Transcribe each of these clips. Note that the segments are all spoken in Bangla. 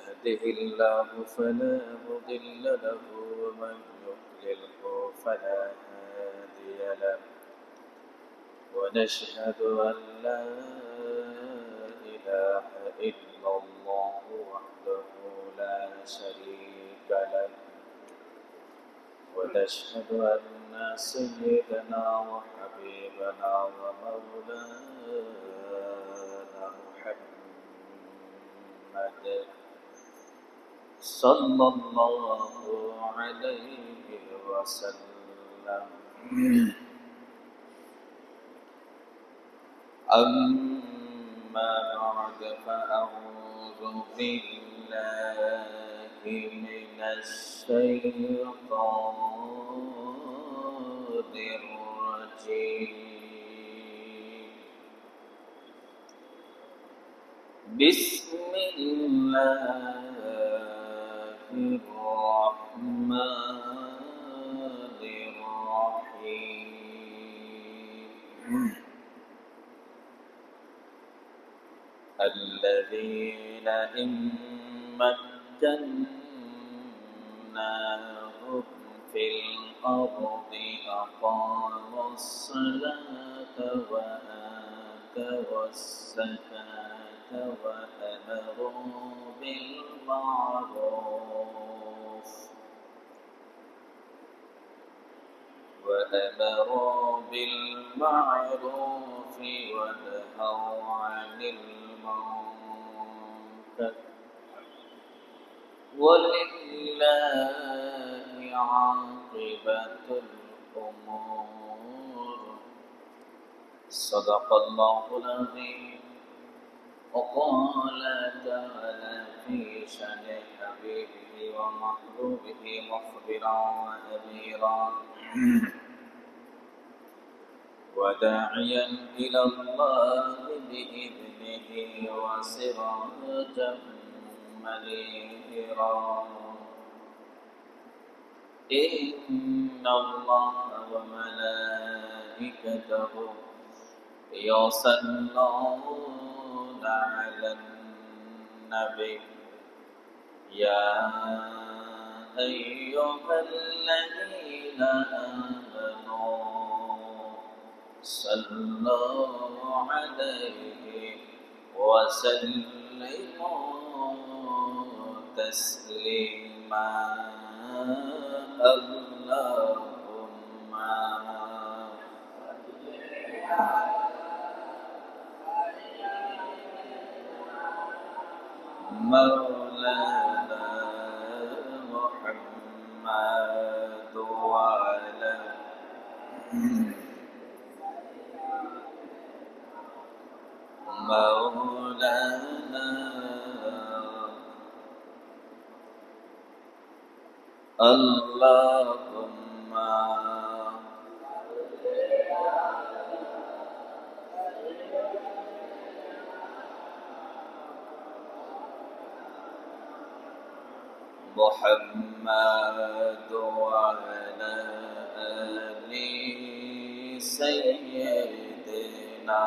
يهده الله فلا مضل له ومن يضلله فلا هادي له ونشهد أن لا إله إلا الله وحده لا شريك له ونشهد أن سيدنا وحبيبنا ومولانا محمد صلى الله عليه وسلم. أما بعد فأعوذ بالله من الشيطان الرجيم. بسم الله الرحمن الرحيم. الذين إن مكناهم في الأرض أقاموا الصلاة وآتوا الزكاة وأمروا بالمعروف ونهوا عن المنكر ولله عاقبة الأمور. صدق الله العظيم. وقال تعالى في شأن حبيبه ومحبوبه مخبرا وأميرا وداعيا إلى الله بإذنه وسراجا منيرا. إن الله وملائكته يصلون على النبي يا أيها الذين آمنوا صلوا عليه وسلموا تسليما. اللهم مولانا محمد وعلى مولانا اللهم محمد وعلى آل سيدنا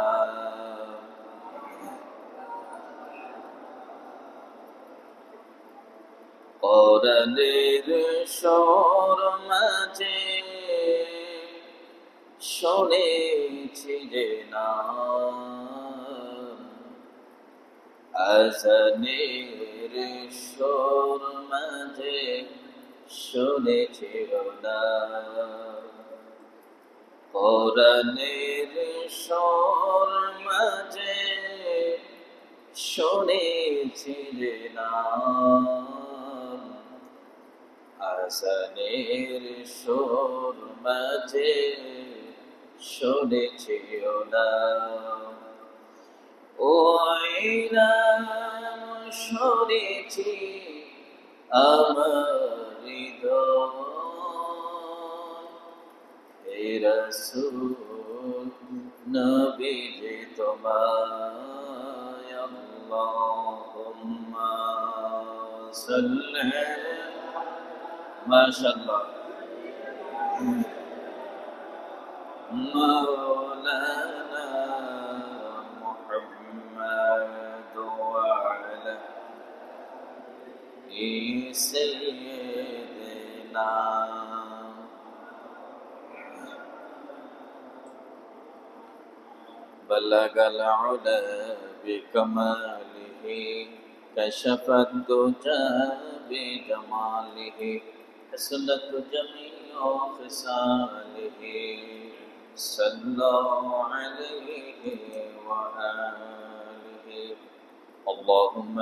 কোরআনের সুর মাঝে শুনেছি যে নাম, আজানের সুর মাঝে শুনেছি নাম। কোরআনের সুর মাঝে শুনেছি যে নাম, আজানের সুর মাঝে শুনেছি নাম। ওই নাম শুনেছি আমার হৃদয়, হে রাসূল নবীজি তোমায় আল্লাহুম্মা সাল্লি মাশাআল্লাহ مولانا محمد وعلى سيدنا بلغ العلا بكماله كشف الدجى بجماله حسنت جميع خصاله صلوا عليه وآله اللهم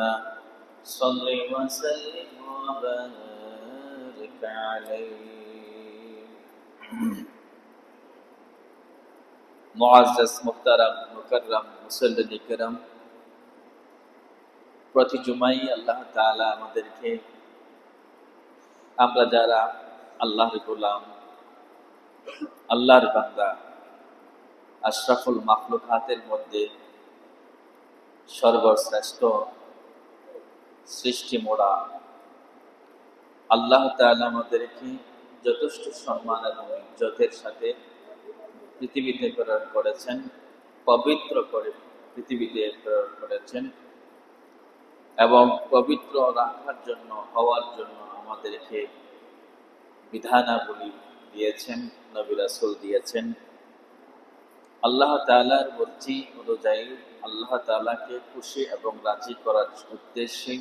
صل وسلم وبارك عليه মুআজ্জাজ মুহতারাম মুকাররম মুসল্লিন কিরাম, প্রতি জুমাই আল্লাহ তাআলা আমাদেরকে, আমরা যারা আল্লাহর গোলাম, আল্লাহর বান্দা, আশরাফুল মাখলুকাতের মধ্যে সর্বশ্রেষ্ঠ সৃষ্টি মোড়া আল্লাহ তাআলা আমাদেরকে যথেষ্ট সম্মান এবং ইজ্জতের সাথে পৃথিবীতে প্রেরণ করেছেন, পবিত্র করে পৃথিবীতে প্রেরণ করেছেন এবং পবিত্র রাখার জন্য, হওয়ার জন্য আমাদেরকে বিধানাবলী দিয়েছেন, নবী রাসূল দিয়েছেন। আল্লাহ তাআলার মর্জি অনুযায়ী আল্লাহ তাআলাকে খুশি এবং রাজি করার উদ্দেশ্যে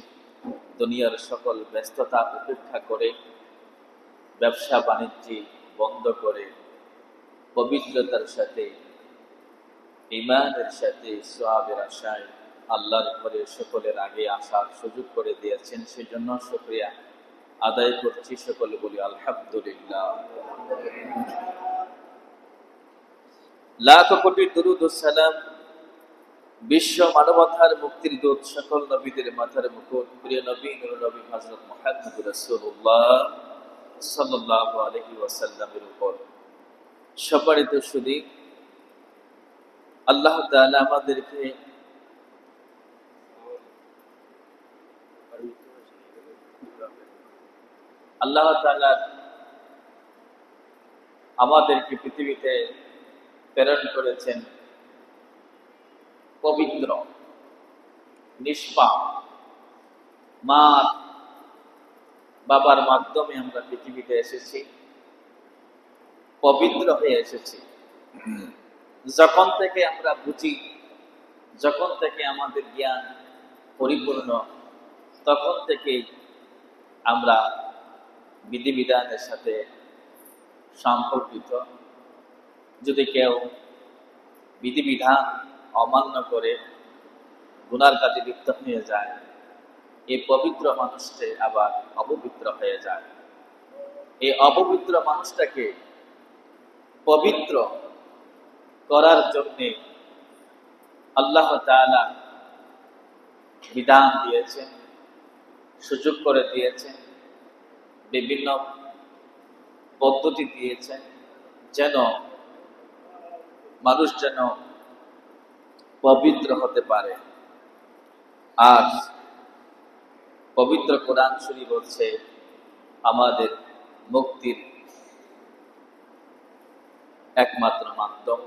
দুনিয়ার সকল ব্যস্ততা উপেক্ষা করে, ব্যবসা বাণিজ্য বন্ধ করে পবিত্রতার সাথে, ঈমানের সাথে, সওয়াবের আশায় আল্লাহর ঘরে সকলের আগে আসার সুযোগ করে দিয়েছেন। সেজন্য শুকরিয়া আদায় করছি, সকলে বলি আলহামদুলিল্লাহ। লাখ কোটি দুরূদ ও সালাম বিশ্ব মানবতার মুক্তির দূত, সকল নবীদের মাথার মুকুট, প্রিয় নবী নূর নবী হযরত মুহাম্মদ রাসূলুল্লাহ সাল্লাল্লাহু আলাইহি ওয়াসাল্লামের উপর। সম্মানিত সুধী, আল্লাহ তাআলা আমাদেরকে পৃথিবীতে প্রেরণ করেছেন পবিত্র, নিষ্পাপ। মা বাবার মাধ্যমে আমরা পৃথিবীতে এসেছি, পবিত্র হয়ে এসেছি। যখন থেকে আমরা বুঝি, যখন থেকে আমাদের জ্ঞান পরিপূর্ণ, তখন থেকে আমরা বিধিবিধানের সাথে সম্পর্কিত। যদি কেউ বিধিবিধান অমান্য করে গুনার কাজে লিপ্ত হয়ে যায়, এই পবিত্র মানুষটি আবার অপবিত্র হয়ে যায়। এই অপবিত্র মানুষটাকে পবিত্র করার জন্য আল্লাহ তাআলা বিধান দিয়েছেন, সুযোগ করে দিয়েছেন, বিভিন্ন পদ্ধতি দিয়েছেন, যেন মানুষ যেন পবিত্র হতে পারে। আর পবিত্র কোরআন শরীফ হচ্ছে আমাদের মুক্তির একমাত্র মাধ্যম।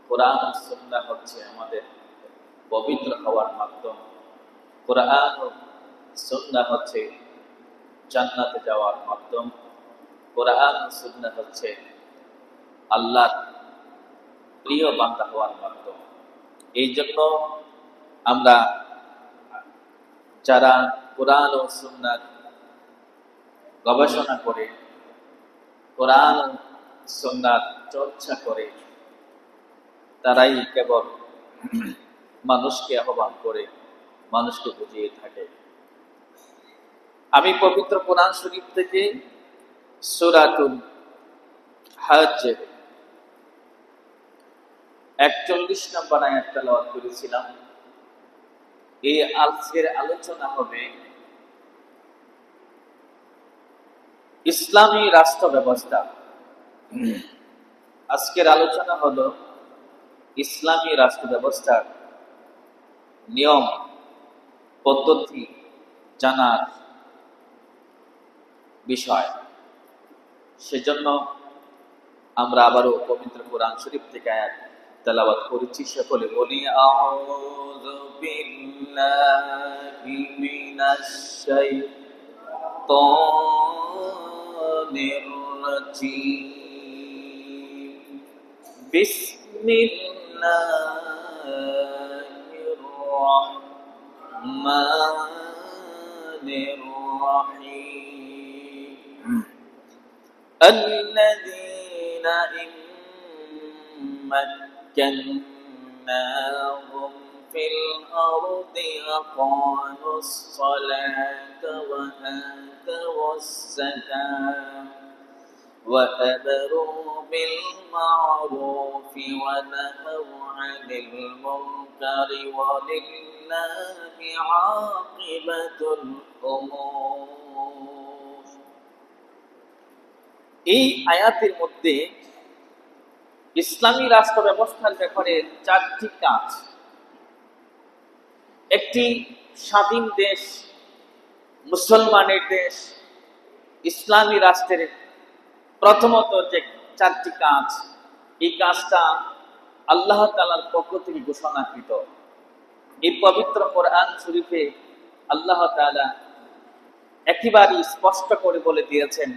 কোরআন ও সুন্নাহ হচ্ছে আমাদের পবিত্র হওয়ার মাধ্যম। কোরআন ও সুন্নাহ হচ্ছে জান্নাতে যাওয়ার মাধ্যম। কোরআন ও সুন্নাহ হচ্ছে আল্লাহর প্রিয় বান্দা হওয়ার মাধ্যম। এই জন্য আমরা যারা কোরআন ও সুন্নাহর গবেষণা করে, কোরআন ও সুন্নাহর চর্চা করে, তারাই কেবল মানুষকে আহ্বান করে, মানুষকে বুঝিয়ে থাকে। আমি পবিত্র কোরআন শরীফ থেকে সূরাতুল হজ্জ 41 নম্বর আয়াত তেলাওয়াত করেছিলাম। এই আজকের আলোচনা হবে ইসলামী রাষ্ট্র ব্যবস্থা। আজকের আলোচনা হলো ইসলামী রাষ্ট্র ব্যবস্থার নিয়ম পদ্ধতি জানার বিষয়। সেজন্য আমরা আবারও পবিত্র কোরআন শরীফ থেকে আয়াত তেলাওয়াত করেছি। সকলে বলি আউযু বিল্লাহি মিনাশ শাইতানির الشيطان الرجيم بسم الله الرحمن الرحيم الذين إن مكناهم في الأرض أقاموا الصلاة وآتوا الزكاة وأمروا بالمعروف ونهوا عن المنكر ولله عاقبة الأمور এই আয়াতের মধ্যে ইসলামী রাষ্ট্র ব্যবস্থার ব্যাপারে চারটি কাজ। একটি স্বাধীন দেশ, মুসলমানের দেশ, ইসলামী রাষ্ট্রের প্রথমত যে চারটি কাজ, এই কাজটা আল্লাহ তাআলার পক্ষ থেকে ঘোষণাকৃত। এই পবিত্র কোরআন শরীফে আল্লাহ তাআলা একেবারে স্পষ্ট করে বলে দিয়েছেন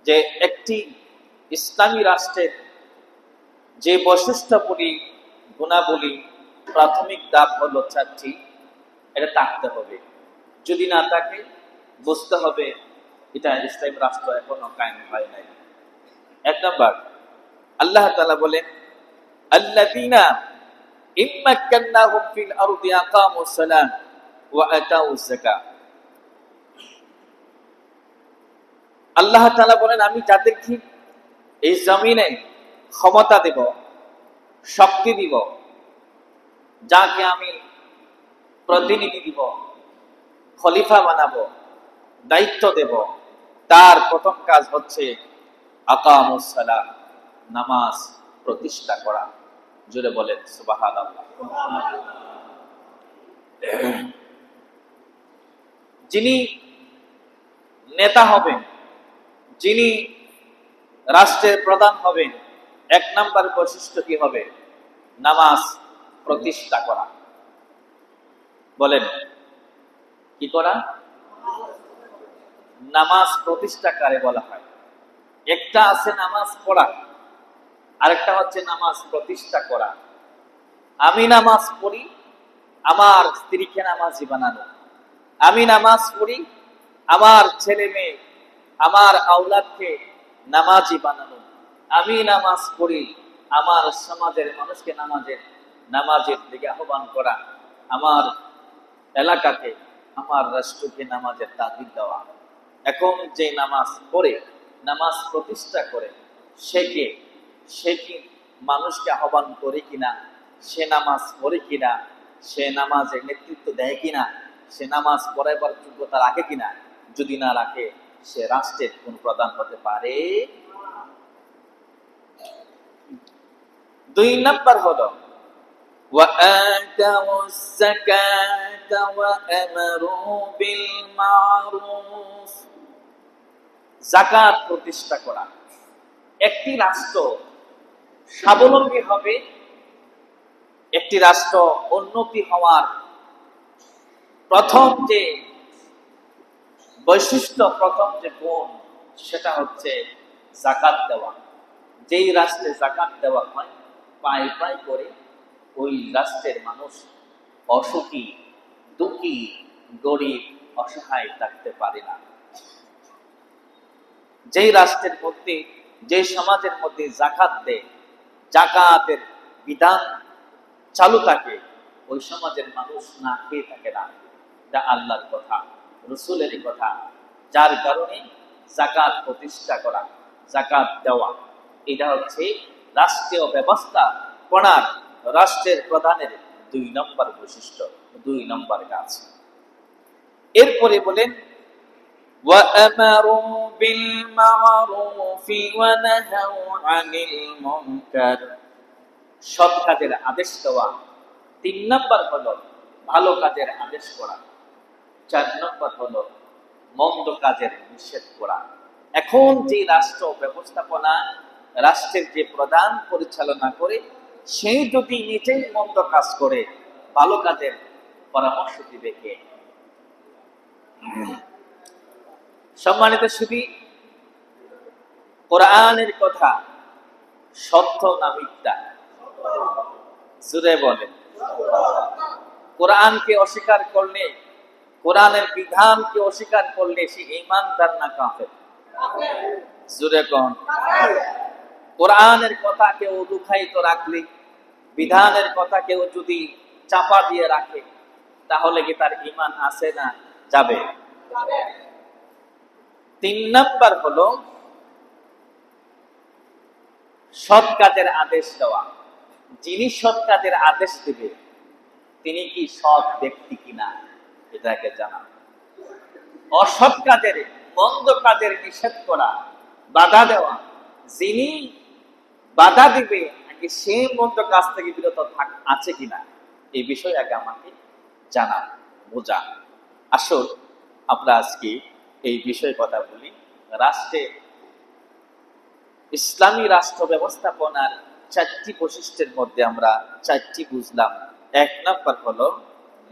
যে একটি ইসলামী রাষ্ট্রের যে বৈশিষ্ট্যগুলি, গুণাবলী, প্রাথমিক ধাপ হলো চারটি, এটা থাকতে হবে। যদি না থাকে বুঝতে হবে এটা ইসলামী রাষ্ট্র এখনো কায়েম হয় নাই। এক নম্বর, আল্লাহ তাআলা বলেন আল্লাযীনা ইম্মাক্কান্নাহুম ফিল আরদি আকামুস সালাহ ওয়া আতাউজ যাকাত। আল্লাহ তাআলা বলেন আমি যাদেরকে এই জমিনে ক্ষমতা দেব, শক্তি দিব, যাকে আমি প্রতিনিধি দিব, খলিফা বানাবো, দায়িত্ব দেব, তার প্রথম কাজ হচ্ছে আকামুস সালাহ, নামাজ প্রতিষ্ঠা করা। জোরে বলেন সুবহানাল্লাহ। যিনি নেতা হবেন, যিনি রাষ্ট্রের প্রধান হবেন, এক নাম্বার বৈশিষ্ট্য কি হবে? নামাজ প্রতিষ্ঠা করা। বলেন কি করা? নামাজ প্রতিষ্ঠা কারে বলা হয়? একটা আছে নামাজ পড়া, আরেকটা হচ্ছে নামাজ প্রতিষ্ঠা করা। আমি নামাজ পড়ি, আমার স্ত্রীকে নামাজি বানানো। আমি নামাজ পড়ি, আমার ছেলে মেয়ে, আমার আওলাদকে নামাজি বানানো। আমি নামাজ পড়ি, আমার সমাজের মানুষকে নামাজের দিকে আহ্বান করা। আমার এলাকাকে, আমার রাষ্ট্রকে নামাজের তাগিদ দেওয়া। এখন যে নামাজ পড়ে, নামাজ প্রতিষ্ঠা করে, সে কি মানুষকে আহ্বান করে কিনা, সে নামাজ পড়ে কিনা, সে নামাজের নেতৃত্ব দেয় কিনা, সে নামাজ পড়াইবার যোগ্যতা রাখে কিনা? যদি না রাখে, সে রাষ্ট্রের কোন প্রধান হতে পারে? দুই নাম্বার হলো ওয়াআতাউস যাকাত ওয়া আমারু বিল মারুফ, যাকাত প্রতিষ্ঠা করা। একটি রাষ্ট্র স্বাবলম্বী হবে, একটি রাষ্ট্র উন্নতি হওয়ার প্রথম যে বৈশিষ্ট্য, প্রথম যে গুণ, সেটা হচ্ছে যাকাত দেওয়া। যেই রাষ্ট্রে যাকাত দেওয়া হয়, পাই পাই করে ওই রাষ্ট্রের মানুষ অসুখী, দুঃখী, গরিব, অসহায় থাকতে পারে না। যেই রাষ্ট্রের মধ্যে, যে সমাজের মধ্যে যাকাত দেয়, যাকাতের বিধান চালু থাকে, ওই সমাজের মানুষ না খেয়ে থাকে না। এটা আল্লাহর কথা, রাসূলের কথা। যার কারণে যাকাত প্রতিষ্ঠা করা, যাকাত দেওয়া, এটা হচ্ছে রাষ্ট্রীয় ব্যবস্থা প্রণার রাষ্ট্রের প্রধানের দুই নম্বর বৈশিষ্ট্য, দুই নম্বর কাজ। এরপরে বলেন ওয়া'আমারু বিল মা'রুফি ওয়া নাহাউ আনিল মুনকার, সৎ কাজের আদেশ দেওয়া। তিন নম্বর হলো ভালো কাজের আদেশ করা। চার নম্বর হলো মন্দ কাজের নিষেধ করা। এখন যে রাষ্ট্র ব্যবস্থাপনা, রাষ্ট্রের যে প্রধান পরিচালনা করে, সে যদি নিজেই মন্দ কাজ করে, ভালো কাজের পরামর্শ দিবে কে? সম্মানিত সুধী, কোরআনের কথা সত্য না মিথ্যা? জোরে বলেন। কোরআনকে অস্বীকার করলে, কোরআনের বিধানকে অস্বীকার করলে সে ঈমানদার না কাফের? জোরে কোন। কোরআনের কথা কেউ লুকায়িত রাখলে, বিধানের কথা কেউ যদি চাপা দিয়ে রাখে, তাহলে কি তার ঈমান আছে না যাবে? 3 নাম্বার হলো সৎ কাজের আদেশ দেওয়া। যিনি সৎ কাজের আদেশ দিবে তিনি কি সৎ ব্যক্তি কিনা এটাকে জানা। অসৎ কাজের, মন্দ কাজের নিষেধ করা, বাধা দেওয়া, যিনি বাধা দিবে নাকি সে মন্দ কাজ থেকে বিরত আছে কিনা এই বিষয়ে আগে আমাকে জানা, বোঝা। আসল আমরা আজকে এই বিষয়ে কথা বলি। রাষ্ট্রে, ইসলামী রাষ্ট্র ব্যবস্থাপনার 4টি বৈশিষ্ট্যের মধ্যে আমরা 4টি বুঝলাম। 1 নাম্বার হলো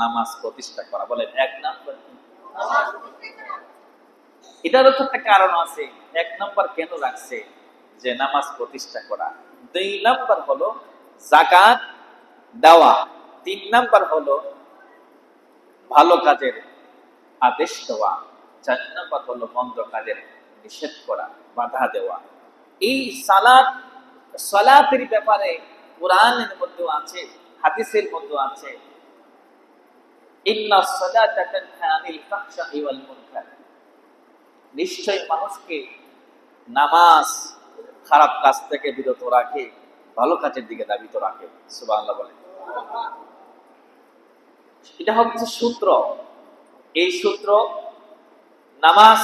নামাজ প্রতিষ্ঠা করা। বলেন 1 নাম্বার। এটারও তো একটা কারণ আছে, 1 নাম্বার কেন রাখছে যে নামাজ প্রতিষ্ঠা করা। 2 নাম্বার হলো যাকাত দেওয়া। 3 নাম্বার হলো ভালো কাজের আদেশ দেওয়া। 4 নাম্বার হলো মন্দ কাজের নিষেধ করা, বাধা দেওয়া। এই সালাতের ব্যাপারে কোরআনের মধ্যে আছে, হাদিসের মধ্যে আছে, ইন্নাস সালাতা তানহা আনিল ফাহশাই ওয়াল মুনকার। নিশ্চয় মানুষকে নামাজ খারাপ কাজ থেকে বিরত রাখে, ভালো কাজের দিকে ধাবিত রাখে। সুবহানাল্লাহ বলেন। এটা হচ্ছে সূত্র। এই সূত্র, নামাজ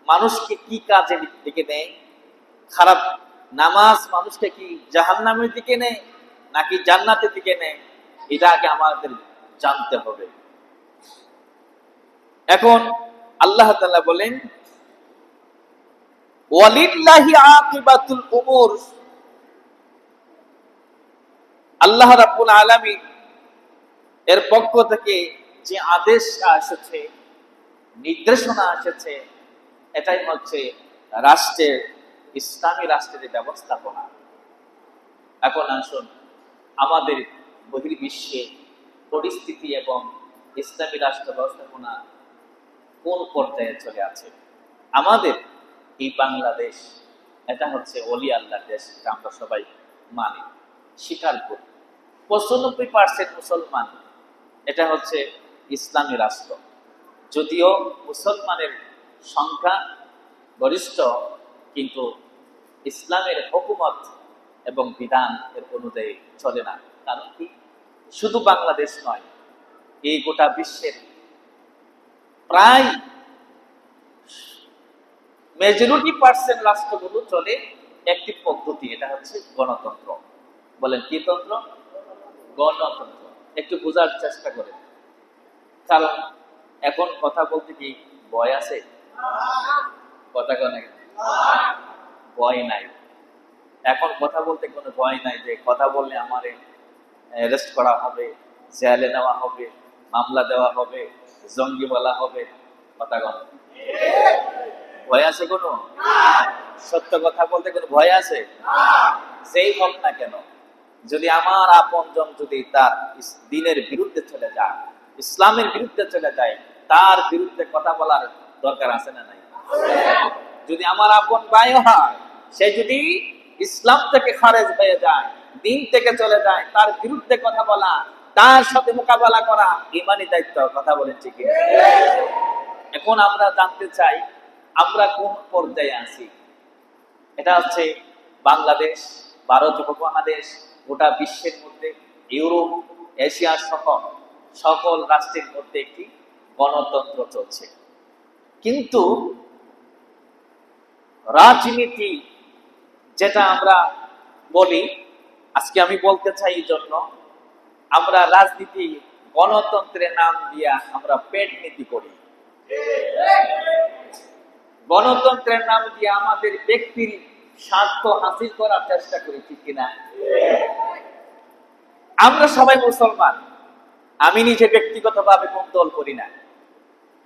মানুষকে কি কাজের দিকে নেয়, খারাপ নামাজ মানুষকে কি জাহান্নামের দিকে নেয় নাকি জান্নাতের দিকে নেয়, এটা আগে আমাদের জানতে হবে। এখন আল্লাহ তাআলা বলেন ওয়ালিল্লাহি আকিবাতুল উমুর। আল্লাহ রাব্বুল আলামিন এর পক্ষ থেকে যে আদেশ এসেছে, নির্দেশনা এসেছে, এটাই হচ্ছে রাষ্ট্রের, ইসলামী রাষ্ট্রের ব্যবস্থাপনা। এখন আসুন আমাদের বহির্বিশ্বে পরিস্থিতি এবং ইসলামী রাষ্ট্র ব্যবস্থাপনা কোন পর্যায়ে চলে আছে। আমাদের এই বাংলাদেশ, এটা হচ্ছে ওলি আল্লাহর দেশ, আমরা সবাই মানি, স্বীকার করি। 95% মুসলমান, এটা হচ্ছে ইসলামী রাষ্ট্র। যদিও মুসলমানের সংখ্যা গরিষ্ঠ, কিন্তু ইসলামের হুকুমত এবং বিধান এর অনুযায়ী চলে না। কারণ কি, শুধু বাংলাদেশ নয়, এই গোটা বিশ্বের প্রায় মেজরিটি % রাষ্ট্রগুলো চলে একটি পদ্ধতি, এটা হচ্ছে গণতন্ত্র। বলেন কি তন্ত্র? গণতন্ত্র। একটু বোঝার চেষ্টা করেন, কারণ এখন কথা বলতে কি ভয় আছে? কথা কেন ভয় নাই। এখন কথা বলতে কোনো ভয় নাই যে কথা বললে আমার অ্যারেস্ট করা হবে, জেলে নেওয়া হবে, মামলা দেওয়া হবে, জঙ্গি বলা হবে। কথা কেন ভয় আছে কোনো? সত্য কথা বলতে কোনো ভয় আছে? যেই হোক না কেন, যদি আমার আপনজন যদি তার দ্বীনের বিরুদ্ধে চলে যায়, ইসলামের বিরুদ্ধে চলে যায়, তার বিরুদ্ধে কথা বলার দরকার আছে না নাই? যদি আমার আপন ভাই হয়, সে যদি ইসলাম থেকে খারেজ হয়ে যায়, দ্বীন থেকে চলে যায়, তার বিরুদ্ধে কথা বলা, তার সাথে মোকাবেলা করা ঈমানি দায়িত্ব। কথা বলেন ঠিক কি? এখন আমরা জানতে চাই আমরা কোন পর্যায়ে আছি। এটা হচ্ছে বাংলাদেশ, ভারত উপমহাদেশ, গোটা বিশ্বের মধ্যে, ইউরোপ, এশিয়া সহ সকল রাষ্ট্রের মধ্যে একটি গণতন্ত্র চলছে। কিন্তু রাজনীতি যেটা আমরা বলি, আজকে আমি বলতে চাই এই জন্য, আমরা রাজনীতি গণতন্ত্রের নাম দিয়া আমরা পেট নীতি করি। গণতন্ত্রের নাম দিয়ে আমাদের ব্যক্তির স্বার্থ হাসিল করার চেষ্টা করি, ঠিক কিনা? আমরা সবাই মুসলমান, আমি নিজে ব্যক্তিগতভাবে কোন দল করি না,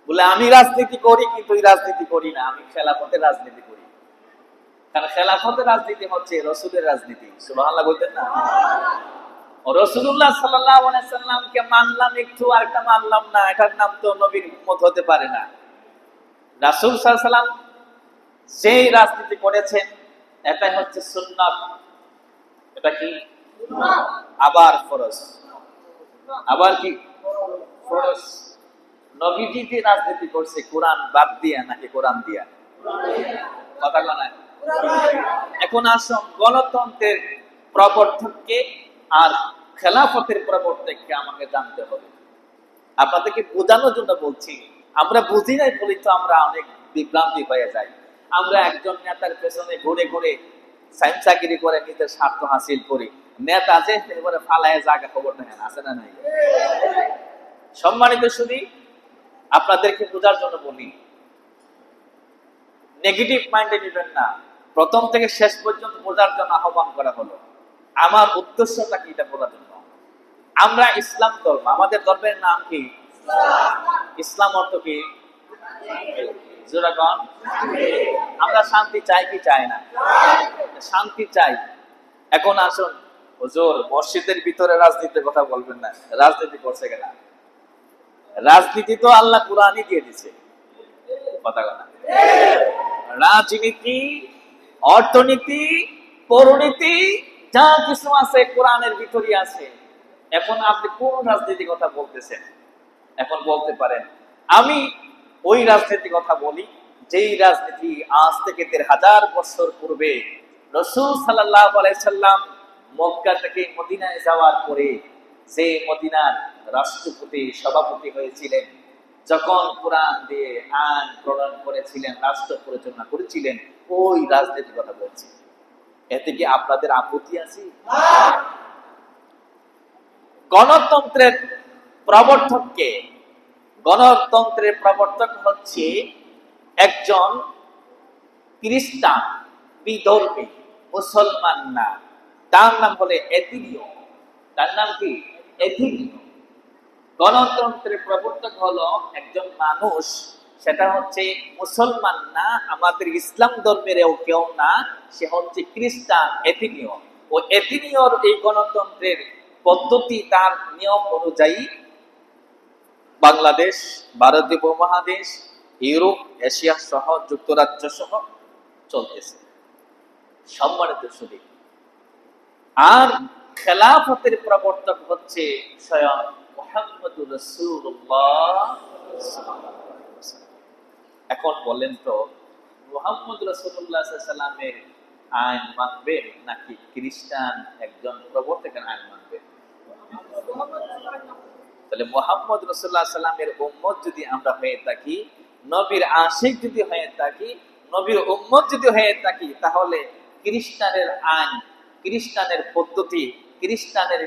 বলে আমি রাজনীতি করি, কিন্তু রাজনীতি করি না, আমি খেলাফতের রাজনীতি করি। কারণ খেলাফতের রাজনীতি হচ্ছে রসুলের রাজনীতি। সুবহানাল্লাহ বলতেন না? রাসূলুল্লাহ সাল্লাল্লাহু আলাইহি সাল্লামকে মানলাম একটু, আরেকটা মানলাম না, এটার নাম তো নবীর উম্মত হতে পারে না। রাসূল সাল্লাল্লাহু আলাইহি সাল্লাম যেই রাজনীতি করেছেন এটাই হচ্ছে সুন্নাত। এটা কি? আবার ফরজ। আবার কি? ফরজ। নবীজি যে রাজনীতি করছে কোরআন বাদ দিয়া নাকি কোরআন দিয়া? কথা বলেন। এখন আসুন গণতন্ত্রের প্রবর্তককে আর খেলাফতের প্রবর্তককে আমাকে জানতে হবে। আপনাদেরকে বোঝানোর জন্য বলছি, আমরা বুঝি নাই বলি তো আমরা অনেক বিভ্রান্তি হয়ে যাই। আমরা একজন নেতার পেছনে ঘুরে ঘুরে সাইন্সাগিরি করে নিজের স্বার্থ হাসিল করি। নেতা যে এবারে ফালায় জায়গা খবর নেন, আছে না নাই? সম্মানিত শুধু আপনাদেরকে বোঝার জন্য বলি, নেগেটিভ মাইন্ডে নেবেন না। প্রথম থেকে শেষ পর্যন্ত বোঝার জন্য আহ্বান করা হলো। আমার উদ্দেশ্যটা কি এটা বলার জন্য। আমরা ইসলাম ধর্ম, আমাদের ধর্মের নাম কি? ইসলাম অর্থ কি? আমরা শান্তি চাই কি চাই না? শান্তি চাই। এখন আসুন হুজুর, মসজিদের ভিতরে রাজনীতির কথা বলবেন না। রাজনীতি করছে কেনা? রাজনীতি তো আল্লাহ কোরআনই দিয়ে দিছে। কথা কথা, রাজনীতি, অর্থনীতি, পরিণীতি যা কিছু আছে কোরআনের ভিতরে আছে। এখন আপনি কোন রাজনীতির কথা বলতেছেন? এখন বলতে পারেন আমি ওই রাজনীতির কথা বলি যেই রাজনীতি আজ থেকে ১,৫০০ বছর পূর্বে রাসূল সাল্লাল্লাহু আলাইহি সাল্লাম মক্কা থেকে মদিনায় যাওয়ার পরে যে মদিনার রাষ্ট্রপতি সভাপতি হয়েছিলেন, যখন কোরআন দিয়ে আইন প্রণয়ন করেছিলেন, রাষ্ট্র পরিচালনা করেছিলেন, ওই রাজনীতির কথা বলছি। এতে কি আপনাদের আপত্তি আছে? গণতন্ত্রের প্রবর্তককে, গণতন্ত্রের প্রবর্তক হচ্ছে একজন খ্রিস্টান বিধর্মী, মুসলমান না। তার নাম হলে এথিনীয়। তার নাম কি? এথিনীয়। গণতন্ত্রের প্রবর্তক হলো একজন মানুষ, সেটা হচ্ছে মুসলমান না, আমাদের ইসলাম ধর্মেরও কেউ না, সে হচ্ছে খ্রিস্টান এথিনীয়। ও এথিনীয়র এই গণতন্ত্রের পদ্ধতি, তার নিয়ম অনুযায়ী বাংলাদেশ, ভারতীয় উপমহাদেশ, ইউরোপ, এশিয়া সহ যুক্তরাজ্য সহ চলতেছে। সম্মানিত সুধী, আর খেলাফতের প্রবর্তক হচ্ছে স্বয়ং মুহাম্মদুর রাসূলুল্লাহ। এখন বলেন তো, মুহাম্মদ রাসূলুল্লাহ সাল্লাল্লাহু আলাইহি সাল্লামের আইন মানবে নাকি খ্রিস্টান একজন প্রবর্তকের আইন মানবে? তাহলে মুহাম্মদ রাসূলুল্লাহ সাল্লাল্লাহু আলাইহি সাল্লামের উম্মত যদি আমরা হয়ে থাকি, নবীর আশিক যদি হয়ে থাকি, নবীর উম্মত যদি হয়ে থাকি, তাহলে খ্রিস্টানের আইন, খ্রিস্টানের পদ্ধতি, খ্রিস্টানের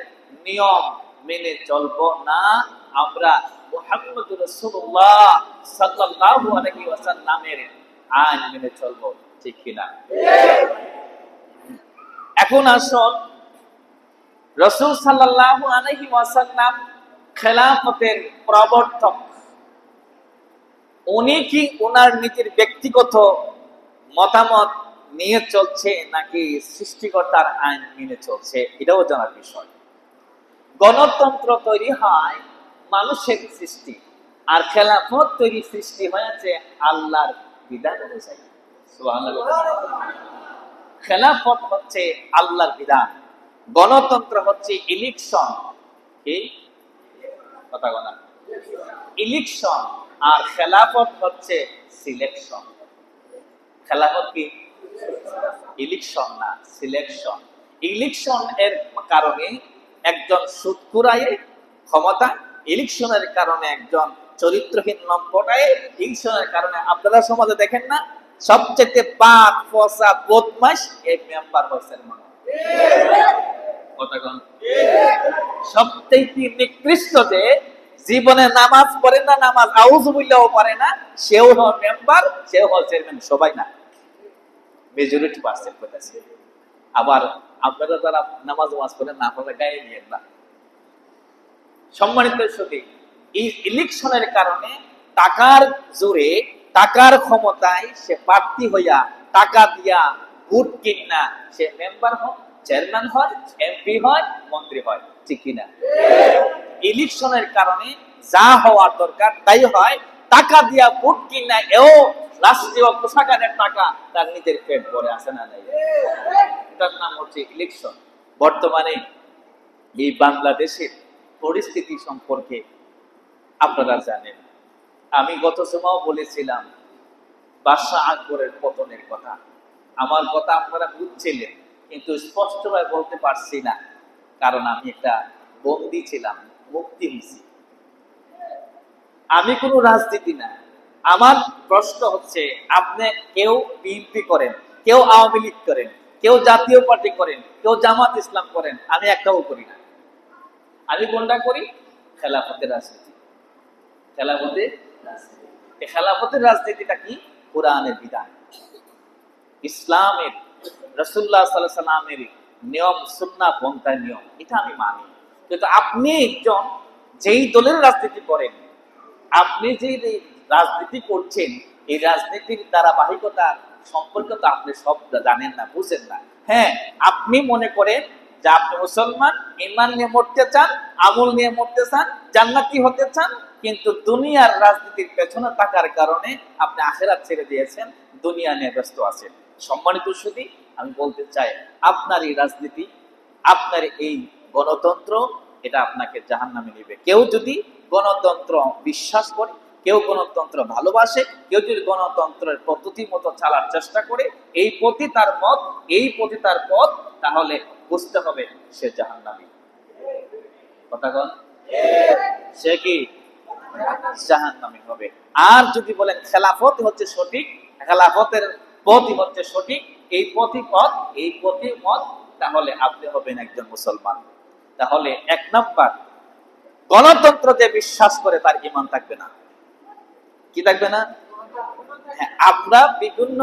নিয়ম মেনে চলবো না। আমরা মুহাম্মদ রাসূলুল্লাহ সাল্লাল্লাহু আলাইহি ওয়াসাল্লামের আইন মেনে চলবো, ঠিক কিনা? এখন আসুন, রাসূল সাল্লাল্লাহু আলাইহি ওয়াসাল্লাম খেলাফতের প্রবর্তক। উনি কি ওনার নিজের ব্যক্তিগত মতামত নিয়ে চলছে নাকি সৃষ্টিকর্তার আইন মেনে চলছে, এটাও জানার বিষয়। গণতন্ত্র তৈরি হয় মানুষের সৃষ্টি, আর খেলাফত তৈরি সৃষ্টি হয়েছে আল্লাহর বিধান অনুযায়ী। সুবহানাল্লাহ। খেলাফত হচ্ছে আল্লাহর বিধান, গণতন্ত্র হচ্ছে ইলেকশন। কি কথা বলা? ইলেকশন। আর খেলাফত হচ্ছে সিলেকশন। খেলাফত কি? ইলেকশন না, সিলেকশন। ইলেকশন এর কারণে একজন সুদখোরায়ে ক্ষমতা, ইলেকশনের কারণে একজন চরিত্রহীন নম্পটায়, ইলেকশনের কারণে আপনারা সমাজে দেখেন না, সবচেয়ে পাক ফসা বদমাশ এই মেম্বার হচ্ছেন মনে সবচেয়ে নিকৃষ্ট, যে জীবনে নামাজ পড়ে না, নামাজ আউযুবিল্লাহ পড়ে না, সেও হল মেম্বার, সেও হল চেয়ারম্যান, সবাই না, মেজরিটি পার্সেন্ট হতেছে। আবার আপনারা যারা নামাজ পড়েন না, আপনারা গায়ে নিয়েন না। সম্মানিত সুধী, এই ইলেকশনের কারণে টাকার জোরে, টাকার ক্ষমতায় সে প্রার্থী হইয়া টাকা দিয়া ভোট কিনা সে মেম্বার হয়, চেয়ারম্যান হয়, এমপি হয়, মন্ত্রী হয়, ঠিক কিনা? ইলেকশনের কারণে যা হওয়ার দরকার তাই হয়। টাকা দিয়া ভোট কিনা এও রাষ্ট্রীয় কোষাগারের টাকা তার নিজের পেট ভরে আসে না নাই? এটার নাম হচ্ছে ইলেকশন। বর্তমানে এই বাংলাদেশের পরিস্থিতি সম্পর্কে আপনারা জানেন। আমি গত সময় বলেছিলাম বাদশাহ আকবরের পতনের কথা। আমার কথা আপনারা বুঝছিলেন, কিন্তু স্পষ্টভাবে বলতে পারছি না, কারণ আমি একটা বন্দী ছিলাম, মুক্তি হয়েছি। আমি কোনো রাজনীতি না। আমার প্রশ্ন হচ্ছে, আপনি কেউ বিএনপি করেন, কেউ আওয়ামী লীগ করেন, কেউ জাতীয় পার্টি করেন, কেউ জামাত ইসলাম করেন, আমি একটাও করি না। আমি কোনটা করি? খেলাফতের রাজনীতি। খেলাফতের রাজনীতি। এই খেলাফতের রাজনীতিটা কি? কোরআনের বিধান, ইসলামের, রাসূলুল্লাহ সাল্লাল্লাহু আলাইহি ওয়াসাল্লামের নিয়ম, সুন্নাহ পন্থার নিয়ম, এটা আমি মানি। কিন্তু আপনি একজন যেই দলের রাজনীতি করেন, আপনি যে রাজনীতি করছেন, এই রাজনীতির ধারাবাহিকতা সম্পর্কে তো আপনি সব জানেন না, বুঝেন না। হ্যাঁ, আপনি মনে করেন যে আপনি মুসলমান, ঈমান নিয়ে মরতে চান, আমল নিয়ে মরতে চান, জান্নাতি হতে চান, কিন্তু দুনিয়ার রাজনীতির পেছনে থাকার কারণে আপনি আখিরাত ছেড়ে দিয়েছেন, দুনিয়া নিয়ে ব্যস্ত আছেন। সম্মানিত সুধী, আমি বলতে চাই, আপনার এই রাজনীতি, আপনার এই গণতন্ত্র, এটা আপনাকে জাহান্নামে নেবে। কেউ যদি গণতন্ত্র বিশ্বাস করে, কেউ গণতন্ত্র ভালোবাসে, কেউ যদি গণতন্ত্রের পদ্ধতি মতো চালার চেষ্টা করে, এই পথই তার মত, এই পথই তার পথ, তাহলে বুঝতে হবে সে জাহান্নামী। কথা বল, সে কি জাহান্নামী হবে। আর যদি বলেন খেলাফত হচ্ছে সঠিক, খেলাফতের পথই হচ্ছে সঠিক, এই পথই পথ, এই পথই মত, তাহলে আপনি হবেন একজন মুসলমান। তাহলে এক নাম্বার, গণতন্ত্র যে বিশ্বাস করে তার ঈমান থাকবে না। কি থাকবে না? হ্যাঁ, আমরা বিভিন্ন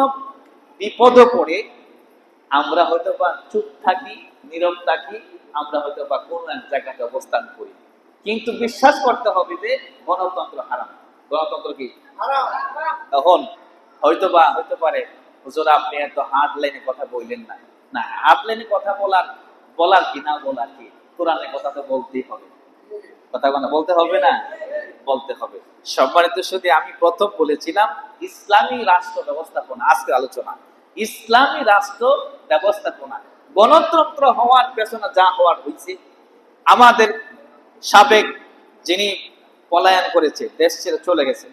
বিপদে পড়ে আমরা হয়তো বা চুপ থাকি, নীরব থাকি, আমরা হয়তো বা কোন এক জায়গাতে অবস্থান করি, কিন্তু বিশ্বাস করতে হবে যে গণতন্ত্র হারাম। গণতন্ত্র কি হারাম? তখন হয়তো পারে, হুজুর আপনি এত হার্ড লাইনে কথা বললেন না। না, হার্ড লাইনে কথা বলার কি না বলার কি, কোরআনের কথা তো বলতেই হবে। কথা বলতে হবে না? বলতে হবে। সম্মানিত সুধী, আমি প্রথম বলেছিলাম ইসলামী রাষ্ট্র ব্যবস্থাপনা, আজকে আলোচনা ইসলামী রাষ্ট্র ব্যবস্থাপনা। গণতন্ত্র হওয়ার পেছনে যা হওয়ার হয়েছে, আমাদের সাবেক যিনি পলায়ন করেছে, দেশ ছেড়ে চলে গেছে,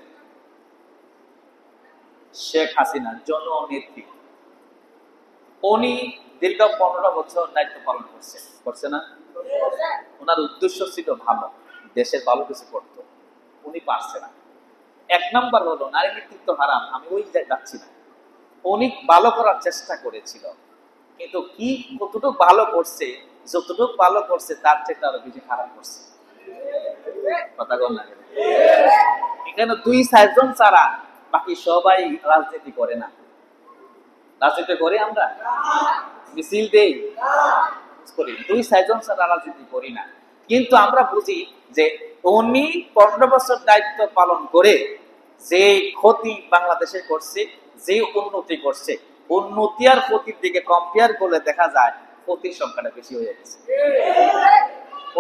শেখ হাসিনা জননেত্রী, উনি দীর্ঘ 15 বছর দায়িত্ব পালন করছে না? ওনার উদ্দেশ্য ছিল ভালো, দেশের ভালো কিছু করতো, উনি পারছে না। এক নাম্বার হলো নারী নেতৃত্ব হারাম, আমি ওই যাচ্ছি না। উনি ভালো করার চেষ্টা করেছিল, কিন্তু কি কতটুকু ভালো করছে, যতটুকু ভালো করছে তার চেয়ে আরো বেশি খারাপ করছে। কথা বল না, এখানে 2-4 জন ছাড়া বাকি সবাই রাজনীতি করে না। রাজনীতি করি আমরা? মিছিল দেই? করি। 2-4 জন ছাড়া রাজনীতি করি না। কিন্তু আমরা বুঝি যে উনি 15 বছর দায়িত্ব পালন করে যে ক্ষতি বাংলাদেশে করছে, যে উন্নতি করছে, উন্নতি আর ক্ষতির দিকে কম্পেয়ার করলে দেখা যায় ক্ষতির সংখ্যাটা বেশি হয়ে গেছে।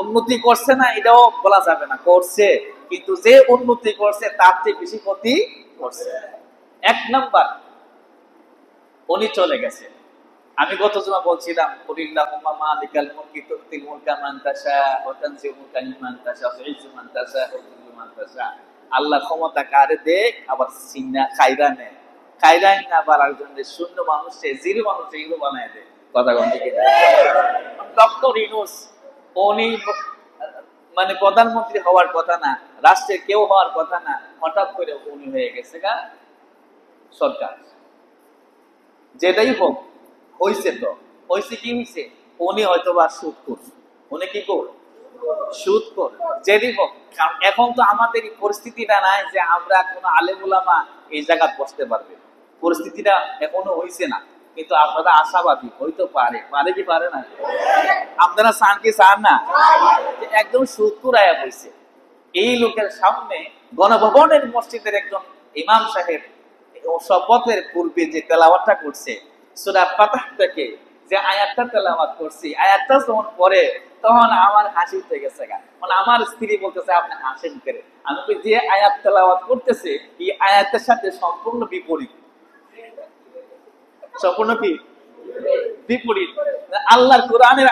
উন্নতি করছে না এটাও বলা যাবে না, করছে, কিন্তু যে উন্নতি করছে তার চেয়ে বেশি ক্ষতি করছে। এক নাম্বার, উনি চলে গেছে। আমি গত জমা বলছিলাম, কুলিল্লাহুম্মা মালিকাল মুলকি তুতিল মুলকা মান তাশা ওয়া তানজিউল মুলকা মিম্মান তাশা ওয়া তুইজ্জু মান তাশা ওয়া তুযিল্লু মান তাশা। আল্লাহ ক্ষমতা কারে দে, আবার সিনা খাইরা নেয়, খাইরা না আবার একজনের শূন্য মানুষে জিরো মানুষে হিরো বানায় দেয়। কথা কোন দিকে? ডক্টর ইউনূস, উনি মানে প্রধানমন্ত্রী হওয়ার কথা না, রাষ্ট্রের কেউ হওয়ার কথা না, হঠাৎ করে উনি হয়ে গেছে গা সরকার। যেটাই হোক, হইছে তো হইছে, কি হইছে, উনি হয়তো বা সুদ করছে, উনি কি কর সুদ কর, যেটাই হোক। কারণ এখন তো আমাদের এই পরিস্থিতিটা নাই যে আমরা কোনো আলেম ওলামা এই জায়গায় বসতে পারবে, পরিস্থিতিটা এখনো হইছে না। কিন্তু আপনারা আশাবাদী, হইতে পারে, পারে কি পারে না? আপনারা চান কি চান না? একদম সুদ আয়া হইছে, এই লোকের সামনে গণভবনের মসজিদের একজন ইমাম সাহেব শপথের পূর্বে যে তেলাওয়াতটা করছে সূরা ফাতিহা থেকে যে আয়াতটা তেলাওয়াত করছি, আয়াতটা যখন পরে তখন আমার হাসি উঠে গেছে গা। মানে আমার স্ত্রী বলতেছে আপনি হাসেন করে। আমি যে আয়াত তেলাওয়াত করতেছে এই আয়াতের সাথে সম্পূর্ণ বিপরীত। সম্পূর্ণ কি বিপরীত। আল্লাহর কোরআনের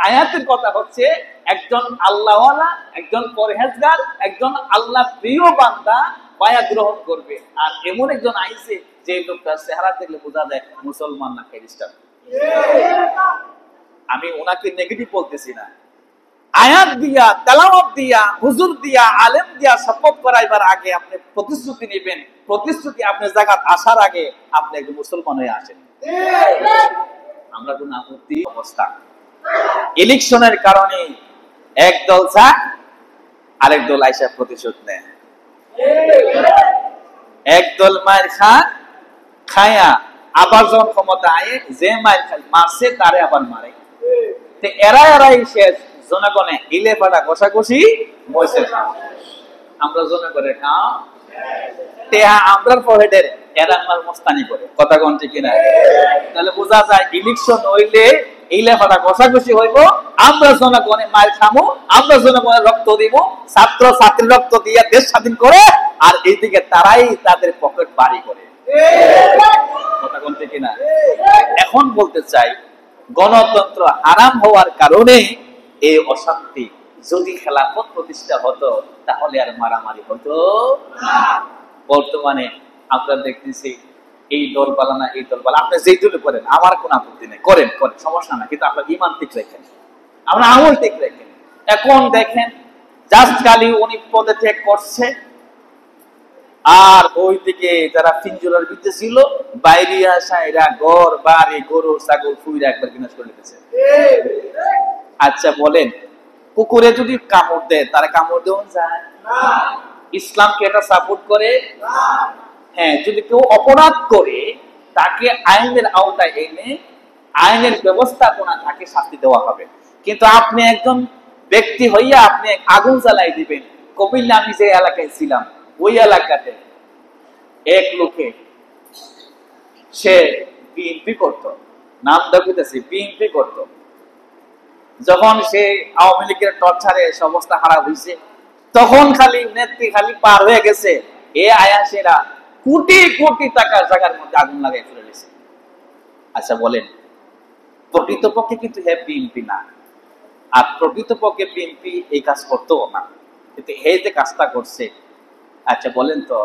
আয়াতের কথা হচ্ছে একজন আল্লাহওয়ালা, একজন পরহেজগার, একজন আল্লাহ প্রিয় বান্দা বায়া গ্রহণ করবে। আর এমন একজন আইছে যে লোকটার চেহারা দেখলে বোঝা যায় মুসলমান না খ্রিস্টান। আমি ওনাকে নেগেটিভ বলতেছি না, আয়াত দিয়া, তেলাওয়াত দিয়া, হুজুর দিয়া, আলেম দিয়া শপথ করাইবার আগে আপনি প্রতিশ্রুতি নেবেন। প্রতিশ্রুতি আপনি জায়গা আসার আগে আপনি একজন মুসলমান হয়ে আসেন। আমরা কোন আপত্তি অবস্থা ইলেকশনের কারণে একদল যায়, আরেক দল আইসা প্রতিশোধ নেয়। একদল মায়ের খায়া আবার যখন ক্ষমতা আয়ে যে মায়ের মারছে তারে আবার মারে। এরাই শেষ জনগণে ইলে ফাটা ঘষাঘষি বসে। আমরা জনগণে খাও তেহা আমরার পকেটের, এরা আমার মস্তানি করে। কথা কোন ঠিক কিনা? তাহলে বোঝা যায় ইলেকশন হইলে ইলে ফাটা ঘষাঘষি হইব, আমরা জনগণে মার খামো, আমরা জনগণের রক্ত দিব, ছাত্র ছাত্রীর রক্ত দিয়ে দেশ স্বাধীন করে, আর এইদিকে তারাই তাদের পকেট বাড়ি করে। কথা কোন ঠিক কিনা? এখন বলতে চাই গণতন্ত্র হারাম হওয়ার কারণে এই অশান্তি। যদি খেলাফত প্রতিষ্ঠা হতো তাহলে আর মারামারি হতো না। বর্তমানে আমরা দেখতেছি এই দল বালানা এই দল বালা, আপনি যেই দলে করেন আমার কোন আপত্তি নেই, করেন করেন সমস্যা না, কিন্তু আপনার ইমান ঠিক রাখেন, আমরা আমল ঠিক রাখেন। এখন দেখেন জাস্ট খালি উনি পদত্যাগ করছে, আর ওইদিকে যারা পিঞ্জরার ভিতরে ছিল বাইরে আসা এরা ঘর বাড়ি গরু ছাগল ফুইরা একবার বিনাশ করে দিতেছে। আচ্ছা বলেন, কুকুরে যদি কামড় দেয় তারা কামড় দেওয়া যায় না? ইসলামকে এটা সাপোর্ট করে না। হ্যাঁ, যদি কেউ অপরাধ করে তাকে আইনের আওতায় এনে আইনের ব্যবস্থাপনা তাকে শাস্তি দেওয়া হবে। কিন্তু আপনি একজন ব্যক্তি হইয়া আপনি আগুন জ্বালাই দিবেন। কবিল্লা আমি যে এলাকায় ছিলাম ওই এলাকাতে এক লোকে সে বিএনপি করত, নাম দেখিতেছি বিএনপি করত। যখন সে আওয়ামী লীগের টর্চারে সমস্ত হারা হয়েছে তখন খালি নেত্রী খালি পার হয়ে গেছে, এ আয়াসেরা কোটি কোটি টাকার জায়গার মধ্যে আগুন লাগাই ফেলে দিয়েছে। আচ্ছা বলেন, প্রকৃতপক্ষে কিন্তু হে বিএনপি না, আর প্রকৃতপক্ষে বিএনপি এই কাজ করতো না, কিন্তু হে যে কাজটা করছে। আচ্ছা বলেন তো,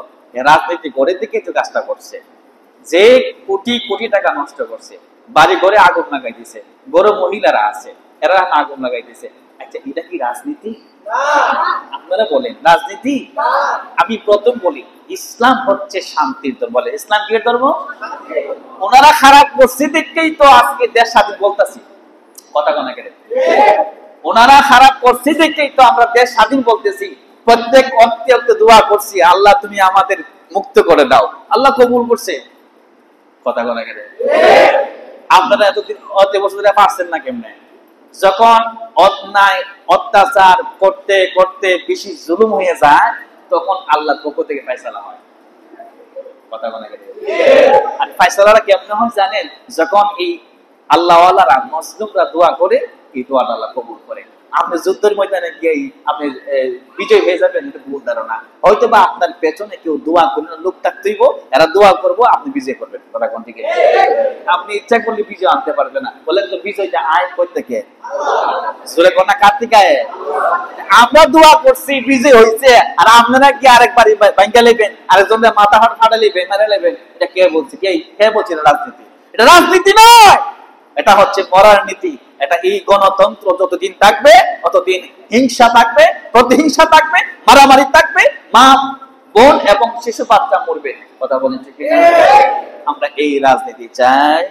রাজনীতি গড়ে দিকে তো কাজটা করছে, যে কোটি কোটি টাকা নষ্ট করছে, বাড়ি ঘরে আগুন লাগাই দিছে, গরু মহিলারা আছে এরা আগুন লাগাই দিছে। আচ্ছা এটা কি রাজনীতি? আপনারা বলেন রাজনীতি? আমি প্রথম বলি ইসলাম হচ্ছে শান্তির ধর্ম। বলে ইসলাম কি ধর্ম? ওনারা খারাপ করছে দেখেই তো আজকে দেশ স্বাধীন বলতেছি। কথা কোনা কেন? ওনারা খারাপ করছে দেখেই তো আমরা দেশ স্বাধীন বলতেছি। প্রত্যেক অন্তে দোয়া করছি আল্লাহ তুমি আমাদের মুক্ত করে দাও, আল্লাহ কবুল করছে। কথা কোনা কেন? আপনারা এতদিন অত বছর ধরে পারছেন না কেমনে? যখন অন্যায় অত্যাচার করতে করতে বেশি জুলুম হয়ে যায় তখন আল্লাহর পক্ষ থেকে ফয়সালা হয়। কথা বলা গেছে। আর ফয়সালাটা কেমন হয় জানেন? যখন এই আল্লাহওয়ালারা মুসলিমরা দোয়া করে এই দোয়াটা আল্লাহ কবুল করে। আপনি যুদ্ধের ময়দানে গিয়ে আপনি বিজয় হয়ে যাবেন এটা ভুল ধারণা। হয়তো বা আপনার পেছনে কেউ দোয়া করলে লোক থাকতেইব, এরা দোয়া করবো আপনি বিজয় করবেন। কথা কোন থেকে? আপনি ইচ্ছা করলে বিজয় আনতে পারবে না। বলেন তো বিজয়টা আয় কই থেকে? সূরা কোনা কার্তিকায় আমরা দোয়া করছি বিজয় হইছে, আর আপনারা কি আরেকবার ভাঙ্গা নেবেন, আরেকজনের মাথা হাত ফাটা নেবেন, মারা নেবেন। এটা কে বলছে? কে বলছে রাজনীতি? এটা রাজনীতি নয়, এটা হচ্ছে মরার নীতি। এটা এই গণতন্ত্র যতদিন থাকবে ততদিন হিংসা থাকবে, প্রতিহিংসা থাকবে, মারামারি থাকবে, মা বোন এবং শিশু বাচ্চা মরবে। কথা বলেন ঠিক? আমরা এই রাজনীতি চাই?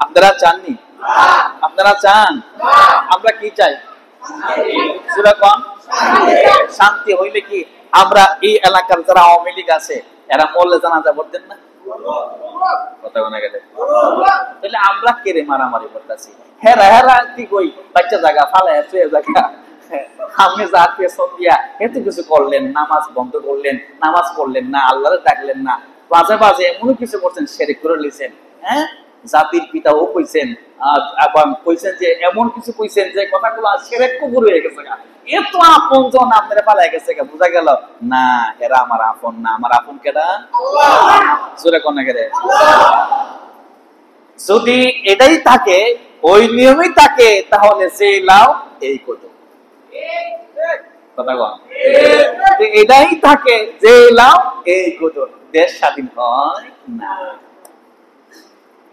আপনারা চাননি? আপনারা চান? আমরা কি চাই? শান্তি হইলে কি আমরা এই এলাকার যারা আওয়ামী লীগ আছে এরা মরলে জানাজা পড়তেন না? কথা বলা গেলে তাহলে আমরা কেড়ে মারামারি করতেছি। হেরা হেরা কি কই বাচ্চা জায়গা ফালায় শুয়ে জায়গা আপনি যার পেছন দিয়া এত কিছু করলেন, নামাজ বন্ধ করলেন, নামাজ পড়লেন না, আল্লাহরে ডাকলেন না, বাজে বাজে এমন কিছু করছেন, শিরক করে নিয়েছেন। হ্যাঁ, জাতির পিতাও কইছেন, এবং কইছেন যে এমন কিছু কইছেন যে কথাগুলো শিরক কুফর হয়ে গেছে। এত আপনজন আপনারা পালাই গেছে, বোঝা গেল না এরা আমার আপন না। আমার আপন কেডা? আল্লাহ। সূরা কোন গেরে? যদি এটাই থাকে, ওই নিয়মই থাকে, তাহলে যে লাও এই কত কথা কন, এটাই থাকে যে লাও এই কত, দেশ স্বাধীন হয় না।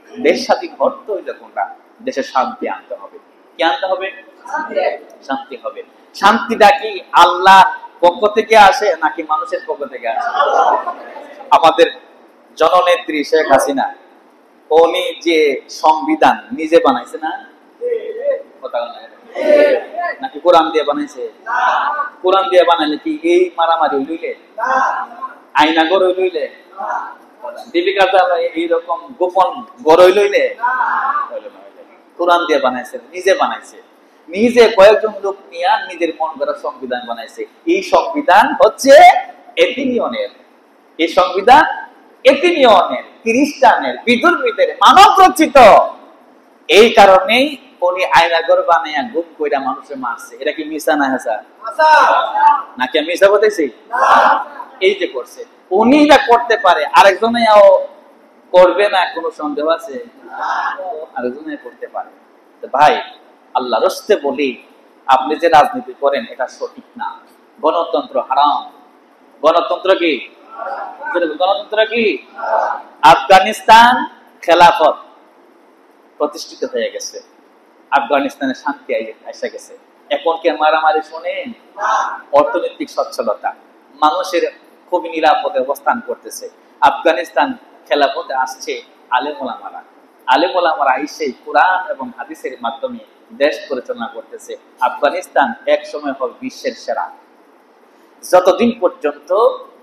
দেশ স্বাধীন করতে হইলে কোনটা? দেশে শান্তি আনতে হবে। কি আনতে হবে? শান্তি হবে। শান্তিটা কি আল্লাহর পক্ষ থেকে আসে নাকি মানুষের পক্ষ থেকে আসে? আমাদের জননেত্রী শেখ হাসিনা, উনি যে সংবিধান নিজে বানাইছে না? কথা নাকি কোরআন দিয়ে বানাইছে? কোরআন দিয়ে বানাইলে কি এই মারামারি হইলে, আইনাগর হইলে, দীপিকা এইরকম গোপন গড় হইলে? কোরআন দিয়ে বানাইছে, নিজে বানাইছে, নিজে কয়েকজন লোক নিয়ে নিজের মন করা সংবিধান বানাইছে। এই সংবিধান হচ্ছে এতিনিয়নের, এই সংবিধান এতিনিয়নের, খ্রিস্টানের, বিধর্মীদের মানব রচিত। এই কারণেই উনি আয়নাঘর বানাইয়া গুম কইরা মানুষের মারছে। এটা কি মিছা না হাসা? নাকি আমি মিছা বলতেছি? এই যে করছে, উনি যা করতে পারে, আরেকজনেও করবে না কোনো সন্দেহ আছে? আরেকজনে করতে পারে। ভাই, আল্লাহ রস্তে বলি, আপনি যে রাজনীতি করেন এটা সঠিক না। গণতন্ত্র হারাম। গণতন্ত্র কি? গণতন্ত্র কি? আফগানিস্তান খেলাফত প্রতিষ্ঠিত হয়ে গেছে, আফগানিস্তানে শান্তি এসে গেছে। এখন কি মারামারি শোনেন? অর্থনৈতিক সচ্ছলতা, মানুষের খুবই নিরাপদে অবস্থান করতেছে। আফগানিস্তান খেলাফতে আসছে আলেমুলামারা। আলেমুলামারা এসে কোরআন এবং হাদিসের মাধ্যমে দেশ পরিচালনা করতেছে। আফগানিস্তান এক সময় হবে বিশ্বের সেরা। যতদিন পর্যন্ত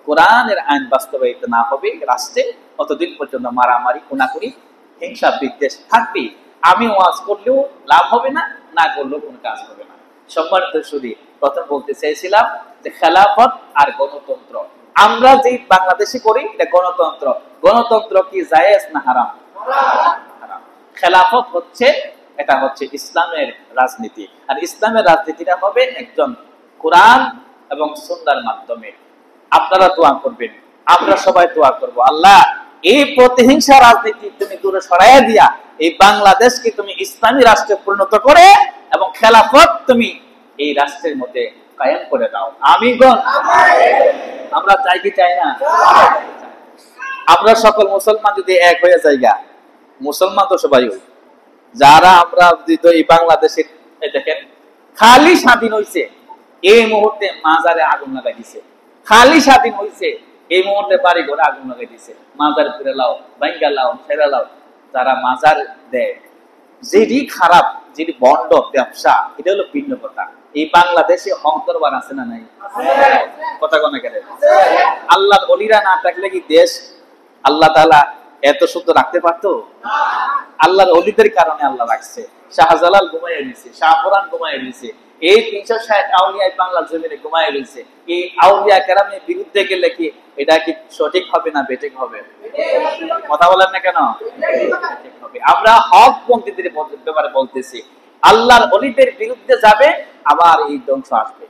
কোরআনের আইন বাস্তবায়িত না হবে রাষ্ট্রে, ততদিন পর্যন্ত মারামারি, খুনাখুনি, হিংসা বিদ্বেষ থাকবে। আমি ওয়াজ করলেও লাভ হবে না, না করলেও কোনো কাজ হবে না। সম্মানিত শুধু প্রথম বলতে চাইছিলাম যে খেলাফত আর গণতন্ত্র, আমরা যে বাংলাদেশে করি এটা গণতন্ত্র। গণতন্ত্র কি জায়েজ না হারাম? হারাম। খেলাফত হচ্ছে, এটা হচ্ছে ইসলামের রাজনীতি। আর ইসলামের রাজনীতিটা হবে একজন কোরআন এবং সুন্নাহর মাধ্যমে। আপনারা দোয়া করবেন, আমরা সবাই দোয়া করব, আল্লাহ এই প্রতিহিংসা রাজনীতি তুমি দূরে সরাইয়া দিয়া এই বাংলাদেশকে তুমি ইসলামী রাষ্ট্রে পরিণত করে এবং খেলাফত তুমি এই রাষ্ট্রের মধ্যে কায়েম করে দাও। আমিন। আমরা চাই কি চাই না? আমরা সকল মুসলমান যদি এক হয়ে যাইগা, মুসলমান তো সবাই হই, যারা আমরা এই বাংলাদেশের দেখেন খালি স্বাধীন হইছে, এই মুহূর্তে মাজারে আগুন লাগাই দিছে। খালি স্বাধীন হইছে, এই মুহূর্তে বাড়ি ঘরে আগুন লাগাই দিছে। মাজার ফিরে লাও, ভাঙ্গা লাও, ফেরা লাও। যারা মাজার দেয়, যেটি খারাপ, যেটি বন্ড ব্যবসা, এটা হলো ভিন্ন কথা। এই বাংলাদেশে অন্তর্বান আছে না নাই? কথা কোনা গেলে আল্লাহর ওলিরা না থাকলে কি দেশ আল্লাহ তাআলা এত সুন্দর রাখতে পারতো? আল্লাহর ওলিদের কারণে আল্লাহ রাখছে। শাহজালাল ঘুমাইয়া দিয়েছে, শাহপুরান ঘুমাইয়া দিয়েছে, এই 360 আউলিয়া বাংলা জমিনে ঘুমাইয়া দিয়েছে। এই আউলিয়া কেরামের বিরুদ্ধে গেলে কি এটা কি সঠিক হবে না বেঠিক হবে? কথা বলেন না কেন? ঠিক হবে। আমরা হক পন্থীদের ব্যাপারে বলতেছি, আল্লাহর ওলিদের বিরুদ্ধে যাবে, আবার এই ধ্বংস আসবে।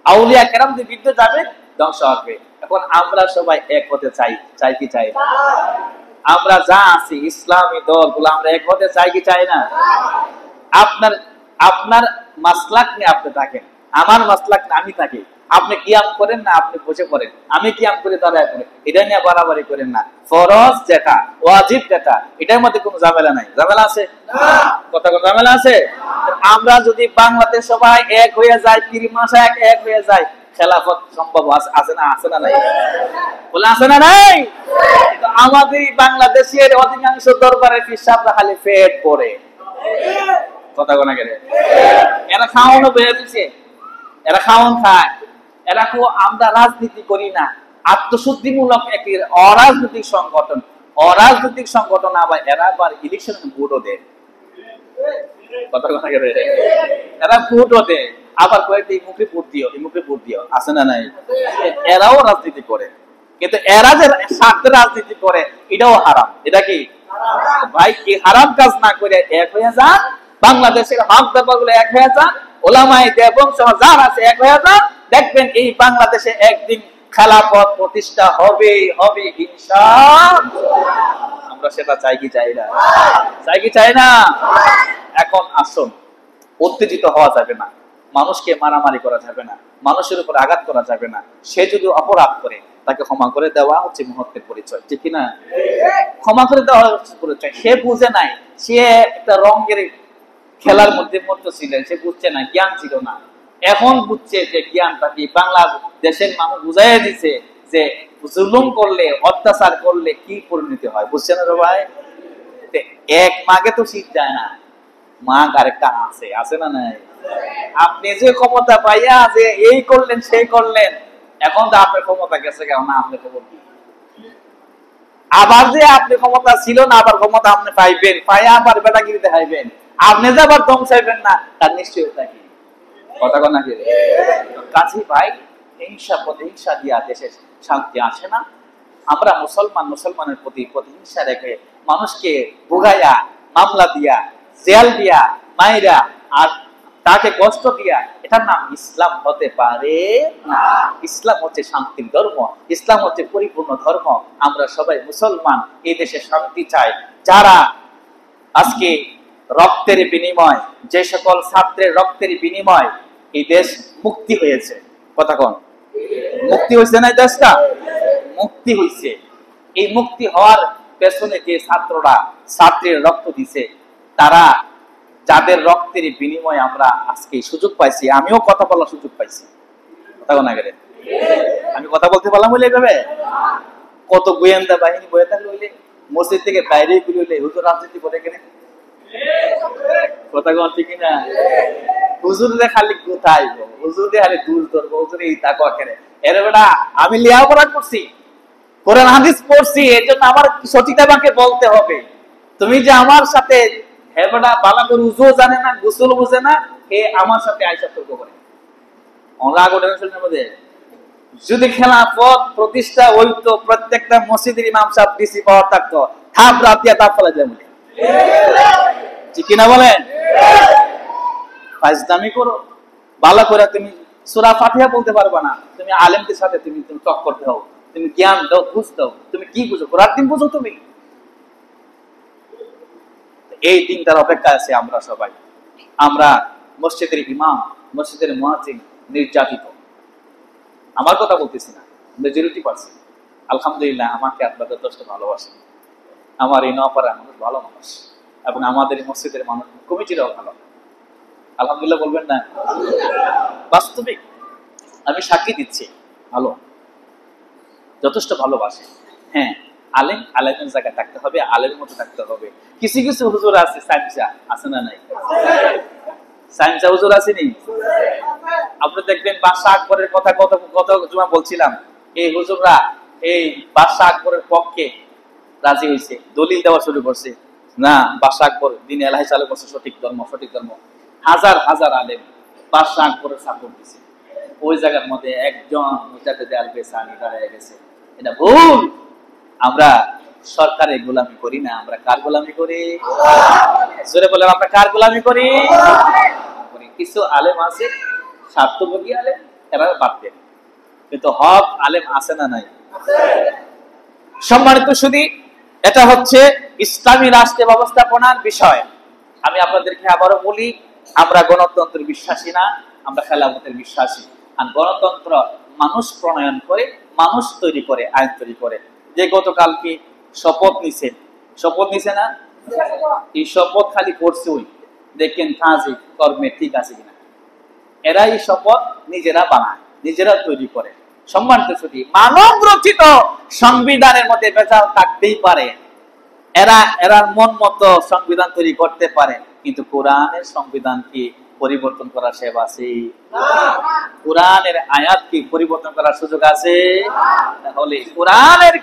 আউলিয়া কেরামদের বিরুদ্ধে যাবে, ধ্বংস আসবে। এখন আমরা সবাই এক হতে চাই, চাই কি চাই না? আমরা যা আছি ইসলামী দলগুলো আমরা এক হতে চাই কি চাই না? আপনার আপনার মাসলাক নিয়ে আপনি থাকেন, আমার মাসলাক নিয়ে আমি থাকি। আপনি কিয়াম করেন না আপনি বসে পড়েন, আমি কিয়াম করে দাঁড়ায় পড়ে, এটা নিয়ে বাড়াবাড়ি করেন না। ফরজ যেটা, ওয়াজিব যেটা, এটার মধ্যে কোনো ঝামেলা নাই। ঝামেলা আছে? কথা কথা ঝামেলা আছে? আমরা যদি বাংলাদেশ সবাই এক হয়ে যায়, 30 মাস এক হয়ে যায়, খেলাফত সম্ভব আছে না? আছে না নাই? বলে আছে না নাই? আমাদের বাংলাদেশের অধিকাংশ দরবারের পিসাবরা খালি পেট পড়ে। কথা কোনা গেলে এরা খাওয়ানো বেড়ে দিচ্ছে, এরা খাওয়ান খায়, এরা আমরা রাজনীতি করি না, আত্মশুদ্ধিমূলক একটি অরাজনৈতিক সংগঠন। অরাজনৈতিক সংগঠন আবার এরা আবার ইলেকশন ভোটও দেয়। কথা কথা গেলে এরা ভোটও দেয়। আবার কয়েকটি এই মুখে ভোট দিও, এই মুখে ভোট দিও, আছে না নাই? এরাও রাজনীতি করে, কিন্তু এরা যে স্বার্থে রাজনীতি করে এটাও হারাম। এটা কি ভাই? কি হারাম কাজ না করে এক হয়ে যান, বাংলাদেশের হক দরবারগুলো এক হয়ে যান, ওলামায়ে দেওবন্দ সহ যারা আছে এক হয়ে যান, দেখবেন এই বাংলাদেশে একদিন খেলাফত প্রতিষ্ঠা হবে হবে ইনশাআল্লাহ। আমরা সেটা চাই কি চাই না? চাই কি চাই না? এখন আসুন, উত্তেজিত হওয়া যাবে না, মানুষকে মারামারি করা যাবে না, মানুষের উপর আঘাত করা যাবে না। সে যদি অপরাধ করে তাকে ক্ষমা করে দেওয়া হচ্ছে মুহূর্তের পরিচয়, ঠিক কিনা? ক্ষমা করে দেওয়া হচ্ছে পরিচয়। সে বুঝে নাই, সে একটা রঙের খেলার মধ্যে মধ্যে ছিলেন, সে বুঝছে না, জ্ঞান ছিল না। এখন বুঝছে যে জ্ঞানটা কি। বাংলাদেশের মানুষ বুঝাইয়া দিছে যে জুলুম করলে, অত্যাচার করলে কি পরিণতি হয়, বুঝছেন রে ভাই? এক মাগে তো শীত যায় না, মাগ আরেকটা আছে, আছে না নাই? আপনি যে ক্ষমতা পাইয়া যে এই করলেন সেই করলেন, এখন তো আপনার ক্ষমতা গেছে, কেন আপনার খবর কি? আবার যে আপনি ক্ষমতা ছিল না, আবার ক্ষমতা আপনি পাইবেন, পাইয়া আবার বেটাগিরি দেখাইবেন, আপনি যে আবার দম চাইবেন না, তার নিশ্চয়তা কি? কথা কন নাকি? কাজী ভাই, হিংসা প্রতিহিংসা দিয়া দেশে শান্তি আসে না। আমরা মুসলমানের প্রতি প্রতিহিংসা রেখে মানুষকে ভোগাইয়া, মামলা দিয়া, জেল দিয়া, মাইরা আর তাকে কষ্ট দিয়া, এটার নাম ইসলাম হতে পারে না। ইসলাম হচ্ছে শান্তির ধর্ম, ইসলাম হচ্ছে পরিপূর্ণ ধর্ম। আমরা সবাই মুসলমান, এই দেশে শান্তি চাই। যারা আজকে রক্তের বিনিময়, যে সকল ছাত্রের রক্তের বিনিময় এই দেশ মুক্তি হয়েছে, কথা কন, মুক্তি হয়েছে না? দেশটা মুক্তি হয়েছে। এই মুক্তি হওয়ার পেছনে যে ছাত্ররা ছাত্রীর রক্ত দিছে, তারা যাদের রক্তের বিনিময়ে আমরা আজকে সুযোগ পাইছি, আমিও কথা বলার সুযোগ পাইছি, কথা কন আগে। আমি কথা বলতে পারলাম বলে এইভাবে। কত গোয়েন্দা বাহিনী বয়ে থাকলে হইলে, মসজিদ থেকে বাইরে গুলি হইলে হুজুর রাজনীতি করে কেন? কথা কন ঠিক না? হুজুরে খালি কোথায়, হুজুরে খালি দূর ধরবো, হুজুরে এই তা কেন? এর বেটা আমি লেখাপড়া করছি, কোরআন হাদিস পড়ছি, এর জন্য আমার সঠিকটা আমাকে বলতে হবে। তুমি যে আমার সাথে, হ্যাঁ বেটা বালা করে উজুও জানে না, গোসল বুঝে না, এ আমার সাথে আইসা তর্ক করে। যদি খেলাফত প্রতিষ্ঠা হইতো, প্রত্যেকটা মসজিদের ইমাম সাহেব ডিসি পাওয়ার থাকতো, থাপ রাত দিয়া তাপ ফেলা যায়, ঠিক কিনা বলেন? ফাজলামি করো, ভালো করে তুমি সূরা ফাতিহা বলতে পারবা না, তুমি আলেমদের সাথে তুমি টক্কর দাও, তুমি জ্ঞান দাও, বুঝ দাও, তুমি কি বুঝো? কোরআন দিন বুঝো তুমি? এই দিনটার অপেক্ষা আছে আমরা সবাই। আমরা মসজিদের ইমাম, মসজিদের মুয়াজ্জিন নির্যাতিত, আমার কথা বলতেছি না, মেজরিটি পারসেন্ট। আলহামদুলিল্লাহ, আমাকে আপনারা যথেষ্ট ভালোবাসেন, আমার এই নপাড়ার মানুষ ভালো মানুষ, এবং আমাদের মসজিদের মানুষ কমিটিরাও ভালো, আলহামদুলিল্লাহ বলবেন না? বাস্তবিক আমি সাক্ষী দিচ্ছি, ভালো, যথেষ্ট ভালোবাসে। হ্যাঁ, আলেম আলেমের জায়গায় থাকতে হবে, আলেমের মতো থাকতে হবে। কিছু কিছু হুজুর আছে সাইমসা, আছে না নাই? সাইমসা হুজুর আসেনি? আপনি দেখবেন বাদশাহ আকবরের কথা কত জমা বলছিলাম, এই হুজুররা এই বাদশাহ আকবরের পক্ষে রাজি হয়েছে, দলিল দেওয়া শুরু করছে, না বাদশাহ আকবর দিন এলাহি চালু করছে, সঠিক ধর্ম, সঠিক ধর্ম। হাজার হাজার আলেম বাদশাহ আকবরের সাপোর্ট দিছে। ওই জায়গার মধ্যে একজন মুজাদ্দিদ আল-বেসানি দাঁড়িয়ে গেছে, এটা ভুল। আমরা সরকারের গোলামি করি না, আমরা কার গোলামি করি? জোরে বলেন, আমরা কার গোলামি করি? কিছু আলেম আছে স্বার্থভোগী আলেম, এরা বাদ দেন, কিন্তু হক আলেম আছে না নাই? সম্মানিত শুধু এটা হচ্ছে ইসলামী রাষ্ট্র ব্যবস্থাপনার বিষয়। আমি আপনাদেরকে আবারও বলি, আমরা গণতন্ত্রের বিশ্বাসী না, আমরা খেলাফতের বিশ্বাসী। আর গণতন্ত্র মানুষ প্রণয়ন করে, মানুষ তৈরি করে, আইন তৈরি করে। যে গতকালকে শপথ নিছে না, এই শপথ খালি করছে ওই দেখেন কাজে কর্মে ঠিক আছে কিনা। এরা এই শপথ নিজেরা বানায়, নিজেরা তৈরি করে। সম্মানিত শুধু মানব রচিত সংবিধানের মধ্যে ভেজাল থাকতেই পারে, এরা মন মতো সংবিধান তৈরি করতে পারে, কিন্তু কোরআনের সংবিধান কি পরিবর্তন করার সেব আছে? কোরআনের আয়াত কি পরিবর্তন করার সুযোগ আছে? তাহলে কোরআনের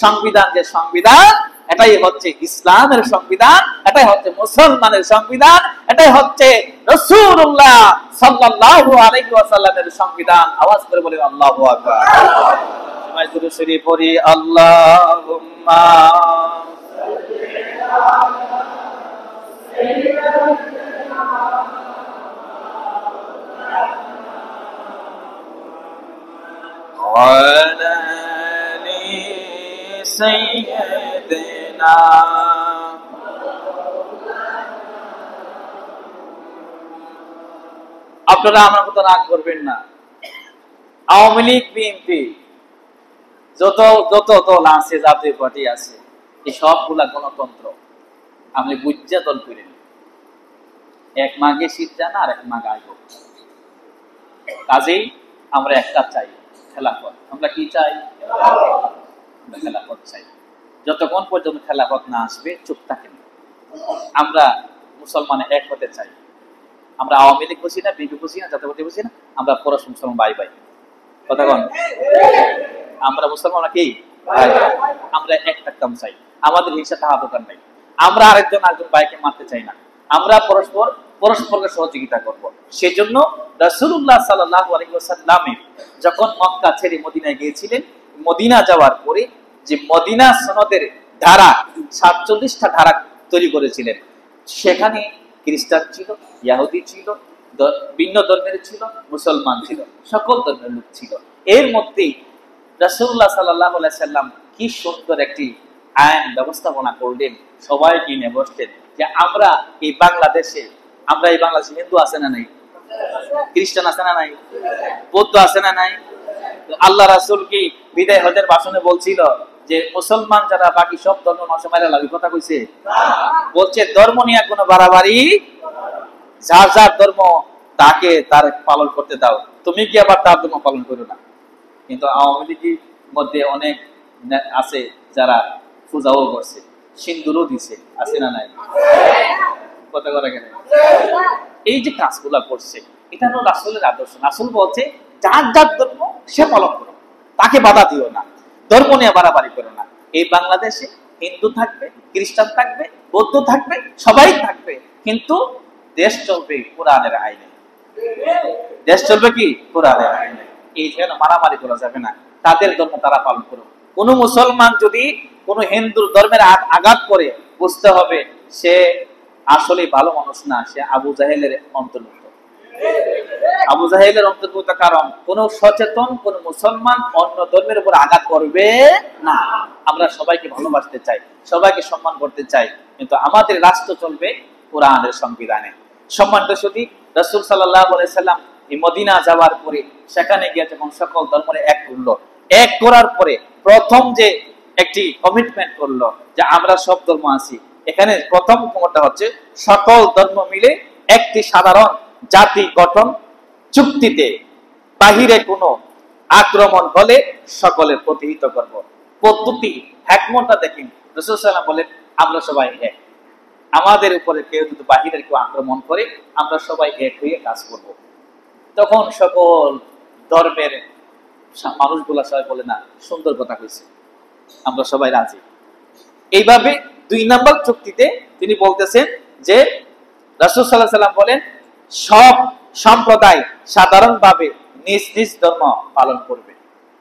সংবিধান, যে সংবিধান, এটাই হচ্ছে ইসলামের সংবিধান, এটাই হচ্ছে মুসলমানের সংবিধান, এটাই হচ্ছে রাসূলুল্লাহ সাল্লাল্লাহু আলাইহি ওয়াসাল্লামের সংবিধান। আওয়াজ করে বলি আল্লাহু আকবার। সবাই দুরূদ শরীফ পড়ি। আল্লাহুম্মা ওয়ালা আলি সাইয়্যিদিনা। আপনারা আমার কথা রাগ করবেন না। আওয়ামী লীগ, বিএনপি, যত যত দল আছে, জাতীয় পার্টি আছে, এই সবগুলা গণতন্ত্র। আপনি বুঝা দল করেন, এক মাঘে শীত জানা আর এক মাঘ আইব। কাজেই আমরা একটা চাই, খেলাফত। আমরা কি চাই? আমরা খেলাফত চাই। যতক্ষণ পর্যন্ত খেলাফত না আসবে চুপ থাকেন। আমরা মুসলমানে এক হতে চাই। আমরা আওয়ামী লীগ বুঝি না, বিএনপি বুঝি না, জাতীয় পার্টি বুঝি না, আমরা পরস্পর মুসলমান ভাই ভাই। কথা বল, আমরা মুসলমান কি? আমরা একটা কাম চাই, আমাদের হিংসা তাহা দোকান নাই। আমরা আরেকজন ভাইকে মারতে চাই না। আমরা পরস্পরকে সহযোগিতা করব। সেজন্য রাসূলুল্লাহ সাল্লাল্লাহু আলাইহি ওয়াসাল্লাম যখন মক্কা ছেড়ে মদিনায় গিয়েছিলেন, মদিনা যাওয়ার পরে যে মদিনা সনদের ধারা 47টা ধারা তৈরি করেছিলেন, সেখানে খ্রিস্টান ছিল, ইহুদি ছিল, ভিন্ন ধর্মের ছিল, মুসলমান ছিল, সকল ধর্মের লোক ছিল। এর মধ্যেই রাসূলুল্লাহ সাল্লাল্লাহু আলাইহি সাল্লাম কি সুন্দর একটি আইন ব্যবস্থাপনা করলেন। সবাইকে নিয়ে বসতেন যে আমরা এই বাংলাদেশে হিন্দু আছে না নাই? খ্রিস্টান আছে না নাই? বৌদ্ধ আছে না নাই? আল্লাহ রাসূল কি বিদায় হজের ভাষণে বলছিল যে মুসলমান যারা বাকি সব ধর্ম মানুষ মাইরা লাগবে? কথা কইছে? বলছে ধর্ম নিয়ে কোনো বাড়াবাড়ি, যার যার ধর্ম তাকে তার পালন করতে দাও, তুমি কি আবার তার ধর্ম পালন করো না। কিন্তু আওয়ামী লীগের মধ্যে অনেক আছে যারা পূজাও করছে, সিন্দুরও দিছে, আছে না নাই? কথা কথা কেন? এই যে কাজগুলা করছে, এটা হলো রাসূলের আদর্শ। রাসূল বলছে যার যার ধর্ম সে পালন করো, তাকে বাধা দিও না, ধর্ম নিয়ে বাড়াবাড়ি করো না। এই বাংলাদেশে হিন্দু থাকবে, খ্রিস্টান থাকবে, বৌদ্ধ থাকবে, সবাই থাকবে, কিন্তু দেশ চলবে কোরআনের আইনে। দেশ চলবে কি? কোরআনের আইনে। এই যেন মারামারি করা যাবে না, তাদের ধর্ম তারা পালন করুক। কোন মুসলমান যদি কোন হিন্দুর ধর্মের আঘাত করে, বুঝতে হবে সে আসলে ভালো মানুষ না, সে আবু জাহেলের অন্তর্ভুক্ত। আবু জাহেলের অন্তর্ভুক্ত। কারণ কোন সচেতন কোন মুসলমান অন্য ধর্মের উপর আঘাত করবে না। আমরা সবাইকে ভালোবাসতে চাই, সবাইকে সম্মান করতে চাই, কিন্তু আমাদের রাষ্ট্র চলবে কোরআনের সংবিধানে। সম্মানিত শুধু রাসূল সাল্লাল্লাহু আলাইহি সাল্লাম এই মদিনা যাওয়ার পরে সেখানে গিয়ে যখন সকল ধর্মের এক করলো, এক করার পরে প্রথম যে একটি কমিটমেন্ট করলো যে আমরা সব ধর্ম আছি, এখানে প্রথম ক্ষমতা হচ্ছে সকল ধর্ম মিলে একটি সাধারণ জাতি গঠন চুক্তিতে বাহিরে কোনো আক্রমণ হলে সকলের প্রতিহিত করব। পদ্ধতি হিকমতটা দেখেন। রাসূল সাল্লাল্লাহু আলাইহি ওয়াসাল্লাম বলেন আমরা সবাই এক, আমাদের উপরে কেউ যদি বাহিরের কেউ আক্রমণ করে আমরা সবাই এক হয়ে কাজ করব। তখন সকল ধর্মের মানুষগুলা সবাই বলে না, সুন্দর কথা কইছে, আমরা সবাই রাজি। এইভাবে 2 নম্বর চুক্তিতে তিনি বলতেছেন যে রাসূল সাল্লাল্লাহু আলাইহি ওয়াসাল্লাম বলেন সব সম্প্রদায় সাধারণভাবে নিজ নিজ ধর্ম পালন করবে,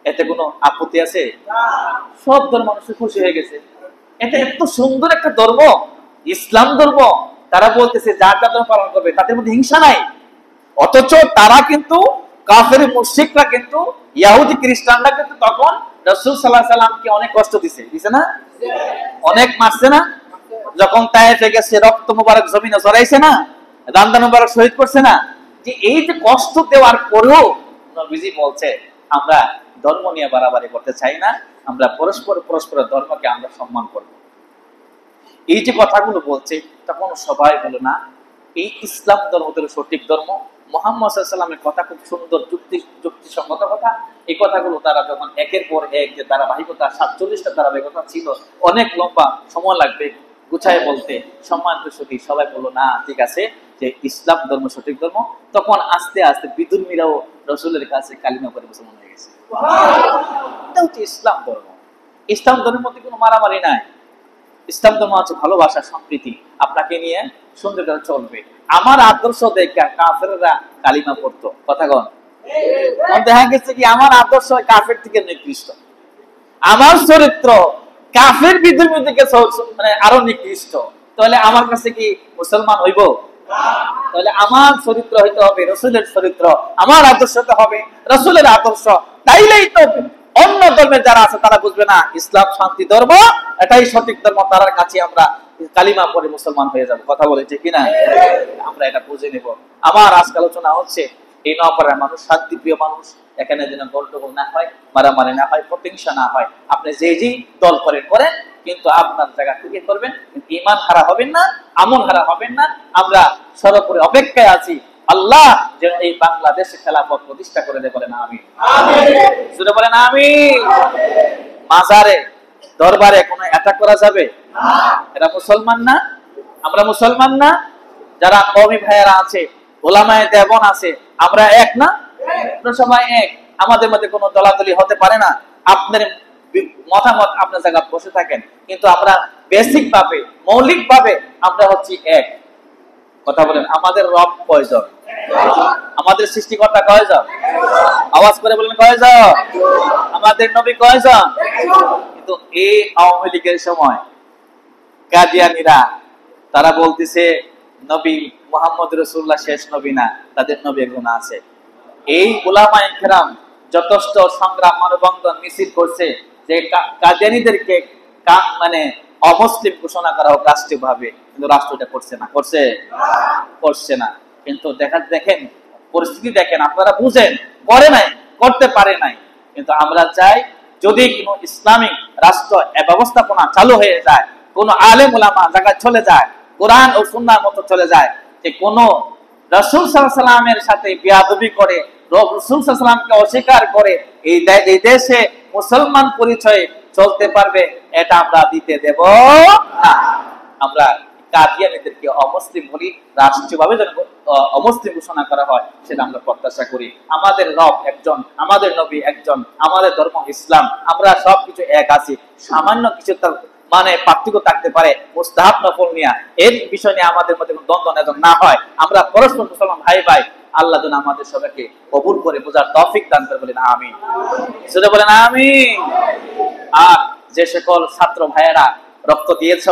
এতে কোনো আপত্তি আছে? সব ধর্ম মানুষ খুশি হয়ে গেছে। এটা এত সুন্দর একটা ধর্ম, ইসলাম ধর্ম, তারা বলতেছে যার যার ধর্ম পালন করবে, তাদের মধ্যে হিংসা নাই। অথচ তারা কিন্তু কাফের মুশরিকরা কিন্তু ইহুদি খ্রিস্টানরা কিন্তু তখন রাসূল সাল্লাল্লাহু আলাইহি সাল্লামকে অনেক কষ্ট দিছে না? অনেক মারছে না? যখন তায়েফে গেছে রক্ত মোবারক জমিনে ঝরাইছে না, দান মোবারক শহীদ করছে না, যে এই যে কষ্ট দেওয়ার পরেও নবীজি বলছে আমরা ধর্ম নিয়ে বাড়াবাড়ি করতে চাই না, আমরা পরস্পরের ধর্মকে আমরা সম্মান করব। এই যে কথাগুলো বলছে, তখন সবাই বলে না এই ইসলাম ধর্ম হলো সঠিক ধর্ম। মুহাম্মদ সাল্লাল্লাহু আলাইহি ওয়াসাল্লামের কথা খুব সুন্দর, যুক্তিসঙ্গত কথা। এই কথাগুলো তারা যখন একের পর এক যে ধারাবাহিকতা, 47টা ধারাবাহিকতা ছিল, অনেক লম্বা সময় লাগবে গুছায় বলতে। সম্মানিত সুধী সবাই বললো না ঠিক আছে যে ইসলাম ধর্ম সঠিক ধর্ম। তখন আস্তে আস্তে বিধর্মীরাও রাসূলের কাছে কালিমা পড়ে মুসলমান হয়ে গেছে। এটা হচ্ছে ইসলাম ধর্ম। ইসলাম ধর্মের মধ্যে কোনো মারামারি নাই। ইসলাম ধর্ম হচ্ছে ভালোবাসা, সম্প্রীতি, আপনাকে নিয়ে সুন্দর করে চলবে। আমার আদর্শ দেখে কাফেররা কালিমা পড়তো, কথা কন। দেখা গেছে কি আমার আদর্শ কাফের থেকে নিকৃষ্ট, আমার চরিত্র কাফের বিধর্মী থেকে মানে আরো নিকৃষ্ট, তাহলে আমার কাছে কি মুসলমান হইব? তাহলে আমার চরিত্র হইতে হবে রসুলের চরিত্র, আমার আদর্শ হবে রসুলের আদর্শ। তাইলেই তো অন্য ধর্মের যারা আছে তারা বুঝবে না ইসলাম শান্তি ধর্ম, এটাই সঠিক ধর্ম, তার কাছে আমরা কালিমা পড়ে মুসলমান হয়ে যাব। কথা বলে ঠিক কিনা? আমরা এটা বুঝে নেব। আমার আজকে আলোচনা হচ্ছে এই নওপাড়ার মানুষ শান্তিপ্রিয় মানুষ, এখানে যেন গন্ডগোল না হয়, মারামারি না হয়, প্রতিহিংসা না হয়। আপনি যে দল করেন করেন, কিন্তু আপনার জায়গা থেকে করবেন, কিন্তু ঈমান হারা হবেন না, আমল হারা হবেন না। আমরা সর্বোপরি অপেক্ষায় আছি আল্লাহ যেন এই বাংলাদেশে খেলাফত প্রতিষ্ঠা করে দেয়, বলেন আমিন। জোরে বলেন আমিন। মাজারে দরবারে কোনো অ্যাটাক করা যাবে না। এরা মুসলমান না? আমরা মুসলমান না? যারা কওমি ভাইয়েরা আছে, ওলামায়ে দেওবন্দ আছে, আমরা এক না? আমরা সবাই এক। আমাদের মধ্যে কোনো দলাদলি হতে পারে না। আপনার মতামত আপনার জায়গায় বসে থাকেন, কিন্তু আমরা বেসিক ভাবে, মৌলিক ভাবে আমরা হচ্ছি এক। কথা বলেন, আমাদের রব কয়জন? আমাদের সৃষ্টিকর্তা কয়জন? আওয়াজ করে বলেন কয়জন? আমাদের নবী কয়জন? কিন্তু এই আওয়ামী লীগের সময় কাদিয়ানীরা তারা বলতেছে নবী মুহাম্মদ রাসূলুল্লাহ শেষ নবী না, তাদের নবী একজন আছে। এই উলামায়ে কেরাম যথেষ্ট সংগ্রাম, মানববন্ধন, মিছিল করছে যে কাদিয়ানীদেরকে মানে অমুসলিম ঘোষণা করা হোক রাষ্ট্রীয়ভাবে, কিন্তু রাষ্ট্র এটা করছে না। করছে না। কিন্তু দেখেন পরিস্থিতি দেখেন, আপনারা বুঝেন, করে নাই, করতে পারে নাই। কিন্তু আমরা চাই যদি কোনো ইসলামিক রাষ্ট্র ব্যবস্থাপনা চালু হয়ে যায়, কোন আলেম ওলামা জায়গায় চলে যায়, কোরআন ও সুন্নাহর মতো চলে যায়, যে কোন রাসূল সাল্লাল্লাহু আলাইহি ওয়াসাল্লামের সাথে বেয়াদবি করে, রাসূল সাল্লাল্লাহু আলাইহি ওয়াসাল্লামকে অস্বীকার করে এই দেশে মুসলমান পরিচয়ে চলতে পারবে, এটা আমরা দিতে দেব না। আমরা কাদিয়ানীদেরকে অমুসলিম বলি, রাষ্ট্রীয়ভাবে যেন অমুসলিম ঘোষণা করা হয়, সেটা আমরা প্রত্যাশা করি। আমাদের রব একজন, আমাদের নবী একজন, আমাদের ধর্ম ইসলাম, আমরা সবকিছু এক আছি। সামান্য কিছু মানে পার্থক্য থাকতে পারে মুস্তাহাব নফল নিয়ে, এর বিষয় নিয়ে আমাদের মধ্যে কোনো দ্বন্দ্ব না হয়। আমরা পরস্পর মুসলমান ভাই ভাই, আল্লাহ যেন আমাদের সবাইকে কবুল করে বোঝার তৌফিক দান করে, বলেন আমিন। শুধু বলেন আমিন। আর যে সকল ছাত্র ভাইয়েরা রক্ত দিয়েছ,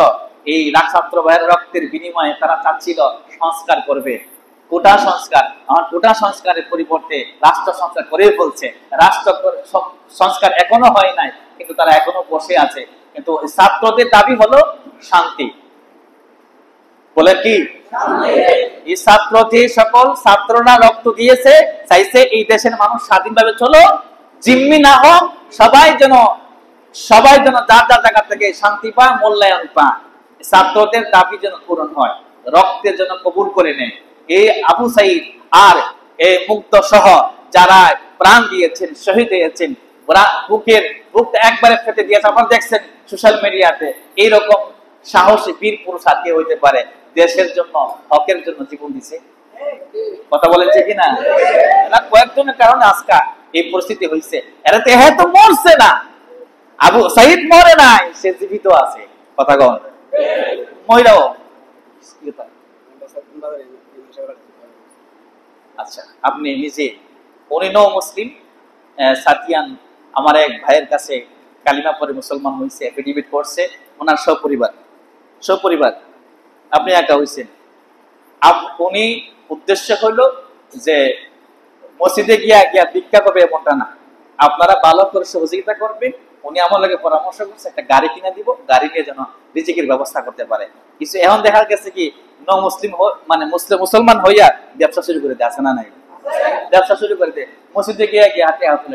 এই ছাত্র ভাইয়ের রক্তের বিনিময়ে তারা চাচ্ছিল সংস্কার করবে, কোটা সংস্কার। আমার কোটা সংস্কারের পরিবর্তে রাষ্ট্র সংস্কার করে ফেলছে। রাষ্ট্র সংস্কার এখনো হয় নাই, কিন্তু তারা এখনো বসে আছে। কিন্তু ছাত্রদের দাবি হলো শান্তি। বলে কি এই ছাত্রদের সকল ছাত্ররা রক্ত দিয়েছে, চাইছে এই দেশের মানুষ স্বাধীনভাবে চলো, জিম্মি না হোক, সবাই যেন যার যার জায়গা থেকে শান্তি পায়, মূল্যায়ন পায়। ছাত্রদের দাবি যেন পূরণ হয়, রক্তের জন্য কবুল করে নেয়। এই আবু সাইদ আর এই মুক্ত সহ যারা প্রাণ দিয়েছেন, শহীদ হয়েছেন, বুকটা একবারে ফেটে দিয়েছে। আপনারা দেখছেন সোশ্যাল মিডিয়াতে, এইরকম সাহসী বীর পুরুষ আর কে হইতে পারে? দেশের জন্য, হকের জন্য জীবন দিছে। কথা বলেছে কিনা? এরা কয়েকজনের কারণে আজকে এই পরিস্থিতি হয়েছে। এরা তো মরছে না, আবু সাইদ মরে নাই, সে জীবিত আছে। কথা কন মহিলাও। আচ্ছা, আপনি নিজে উনি নও মুসলিম, সাতিয়ান আমার এক ভাইয়ের কাছে কালিমা পরে মুসলমান হয়েছে, এফিডেভিট করছে, ওনার সপরিবার। আপনি একা হয়েছেন। উনি উদ্দেশ্য হইল যে মসজিদে গিয়া ভিক্ষা করবে এমনটা না, আপনারা ভালো করে সহযোগিতা করবেন। উনি আমার লাগে পরামর্শ করছে একটা গাড়ি কিনে দিব, গাড়ি নিয়ে যেন রিজিকের ব্যবস্থা করতে পারে। কিছু এখন দেখা গেছে কি মুসলিম মানে মুসলমান হইয়া ব্যবসা শুরু করে দেয়, আছে না নাই? ব্যবসা শুরু করে দেয়, মসজিদে গিয়ে হাতে হাতে।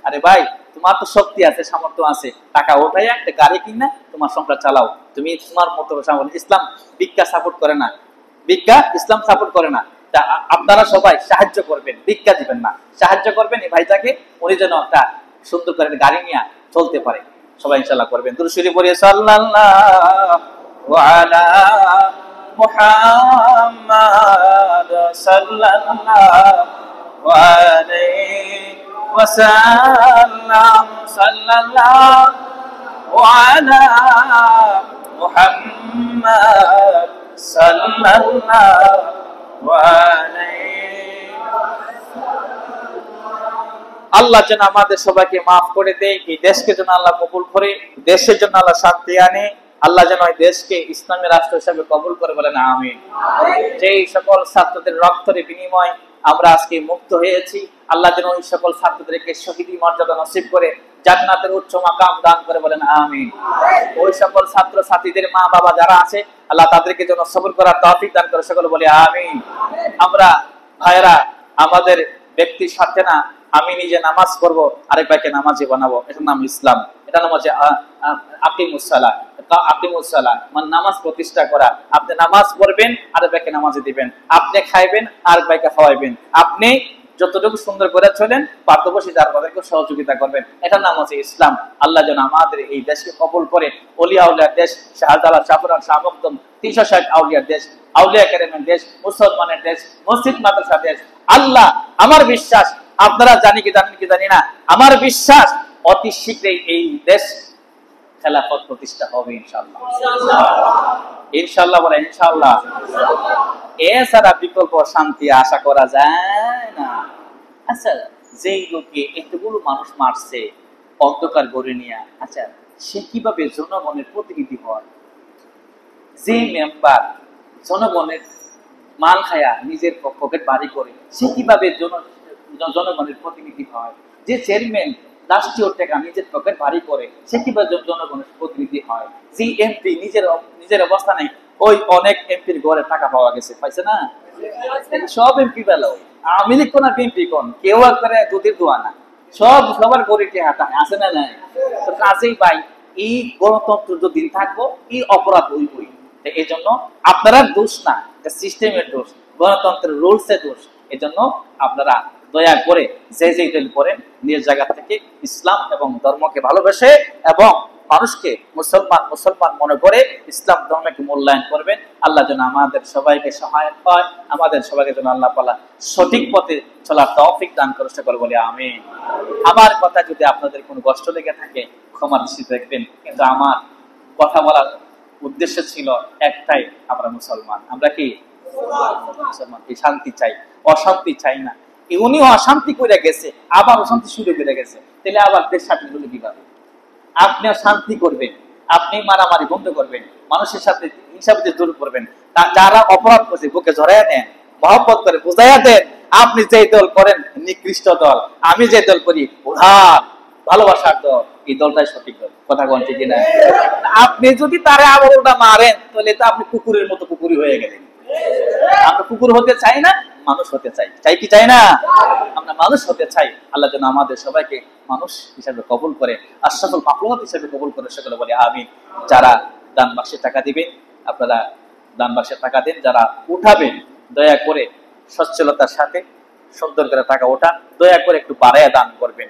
আরে ভাই, তোমার তো শক্তি আছে, সামর্থ্য আছে, টাকা ওঠাই একটা গাড়ি কিনা তোমার সংসার চালাও, তুমি তোমার মতো। ইসলাম ভিক্ষা সাপোর্ট করে না, ইসলাম সাপোর্ট করে না। আপনারা সবাই সাহায্য করবেন, ভিক্ষা দিবেন না, সাহায্য করবেন এই ভাইটাকে, উনি যেন একটা সুন্দর করে গাড়ি নিয়ে চলতে পারে। সবাই ইনশাআল্লাহ করবেন। দুরূদ শরীফ পড়ে সাল্লাল্লাহু আলা মুহাম্মাদ সাল্লাল্লাহু আলাইহি ওয়াসাল্লাম, সাল্লাল্লাহু আলা মুহাম্মদ সাল্লাল্লাহু আলাইহি। আল্লাহ যেন আমাদের সবাইকে মাফ করে দেয়, এই দেশকে যেন আল্লাহ কবুল করে, দেশের জন্য আল্লাহ শান্তি আনে, আল্লাহ যেন এই দেশকে ইসলামী রাষ্ট্র হিসেবে কবুল করে, বলেন আমিন। যেই সকল ছাত্রদের রক্তের বিনিময় আমরা আজকে মুক্ত হয়েছি, আল্লাহ যেন ওই সকল ছাত্রদেরকে শহীদি মর্যাদা নসিব করে জান্নাতের উচ্চ মাকাম দান করে, বলেন আমিন। ওই সকল ছাত্র ছাত্রীদের মা বাবা যারা আছে, আল্লাহ তাদেরকে যেন সবর করার তৌফিক দান করে, সকলে বলে আমিন। আমরা ভাইরা আমাদের ব্যক্তির সাথে না, আমি নিজে নামাজ পড়বো, আরেক ভাইকে নামাজি বানাবো, এটার নাম ইসলাম। এটা নাম হচ্ছে আকিমুসসালাহ, মানে নামাজ প্রতিষ্ঠা করা। আপনি নামাজ পড়বেন, আরেক ভাইকে নামাজি দিবেন। আপনি খাইবেন, আরেক ভাইকে খাওয়াইবেন। আপনি যতটুকু সুন্দর করে চলেন, পার্থবর্তী যারা তাদেরকে সহযোগিতা করবেন, এটার নাম হচ্ছে ইসলাম। আল্লাহ যেন আমাদের এই দেশকে কবুল করে, ওলিয়া উলিয়ার দেশ, শাহজালাল শাহপুরান শাহ মখদুম 360 আউলিয়ার দেশ, আউলিয়া কেরামের দেশ, মুসলমানের দেশ, মসজিদ মাদ্রাসা দেশ। আল্লাহ, আমার বিশ্বাস, আপনারা জানেন কি জানি না, আমার বিশ্বাস অতি শীঘ্রই এই দেশ খেলাফত প্রতিষ্ঠা হবে ইনশাআল্লাহ। ইনশাআল্লাহ বলে ইনশাআল্লাহ। এছাড়া বিকল্প শান্তি আশা করা যায় না। আচ্ছা, যেই লোকে এতগুলো মানুষ মারছে অন্ধকার গড়ে নিয়ে, আচ্ছা সে কিভাবে জনগণের প্রতিনিধি হয়? যে মেম্বার জনগণের মাল খায়া নিজের পকেট বাড়ি করে, সে কিভাবে জনগণের প্রতিনিধি হয়? যে চেয়ারম্যান রাষ্ট্রীয় টাকা নিজের পকেট ভারী করে, সে কিভাবে জনগণের প্রতিনিধি হয়? যে এমপি নিজের অবস্থানে, ওই অনেক এমপির ঘরে টাকা পাওয়া গেছে, পাইছে না? সব এমপি বেলা আওয়ামী লীগ কোন এমপি কোন কেউ করে দুধের দোয়া না, সবার গরিকে হাঁটা আছে না নাই? তো কাজেই ভাই, এই গণতন্ত্র যতদিন থাকবো, এই অপরাধ হইবই। এই জন্য আপনারা দোষ না, সিস্টেমের দোষ, গণতন্ত্রের রুলসের দোষ। এই জন্য আপনারা দয়া করে যে দল করেন, নিজ জায়গা থেকে ইসলাম এবং ধর্মকে ভালোবেসে এবং মানুষকে মুসলমান মনে করে ইসলাম ধর্মকে মূল্যায়ন করবেন। আল্লাহ যেন আমাদের সবাইকে সহায়ক হয়, আমাদের সবাইকে যেন আল্লাহ পালা সঠিক পথে চলার তৌফিক দান করে, সকল বলে আমিন। আমার কথা যদি আপনাদের কোনো কষ্ট লেগে থাকে, ক্ষমা দৃষ্টিতে দেখবেন। কিন্তু আমার কথা বলার উদ্দেশ্য ছিল একটাই, আমরা মুসলমান। আমরা কি মুসলমান? শান্তি চাই, অশান্তি চাই না। উনিও অশান্তি করে গেছে, আবার অশান্তি শুরু করে গেছে, তাহলে আবার দেশ স্বাধীন হলে কিভাবে? আপনি শান্তি করবেন, আপনি মারামারি বন্ধ করবেন, মানুষের সাথে হিসাবে দূর করবেন। যারা অপরাধ করছে বুকে জড়াইয়া নেন, মহব্বত করে বুঝাইয়া দেন। আপনি যে দল করেন নিকৃষ্ট দল, আমি যে দল করি উদার ভালোবাসার দল, এই দলটাই সঠিক দল। কথা কোন ঠিক না? আপনি যদি তারে আবার ওটা মারেন, তাহলে তো আপনি কুকুরের মতো কুকুরি হয়ে গেলেন। আমরা কুকুর হতে চাই না, মানুষ হতে চাই। চাই কি চাই না? আমরা মানুষ হতে চাই। আল্লাহ যেন আমাদের সবাইকে মানুষ হিসেবে কবুল করে, আশরাফুল মাখলুকাত হিসেবে কবুল করে, সকলে বলে আমিন। যারা দান বাক্সে টাকা দিবেন, আপনারা দান বাক্সে টাকা দেন। যারা উঠাবেন, দয়া করে সচ্ছলতার সাথে সুন্দর করে টাকা ওঠা, দয়া করে একটু বাড়াইয়া দান করবেন।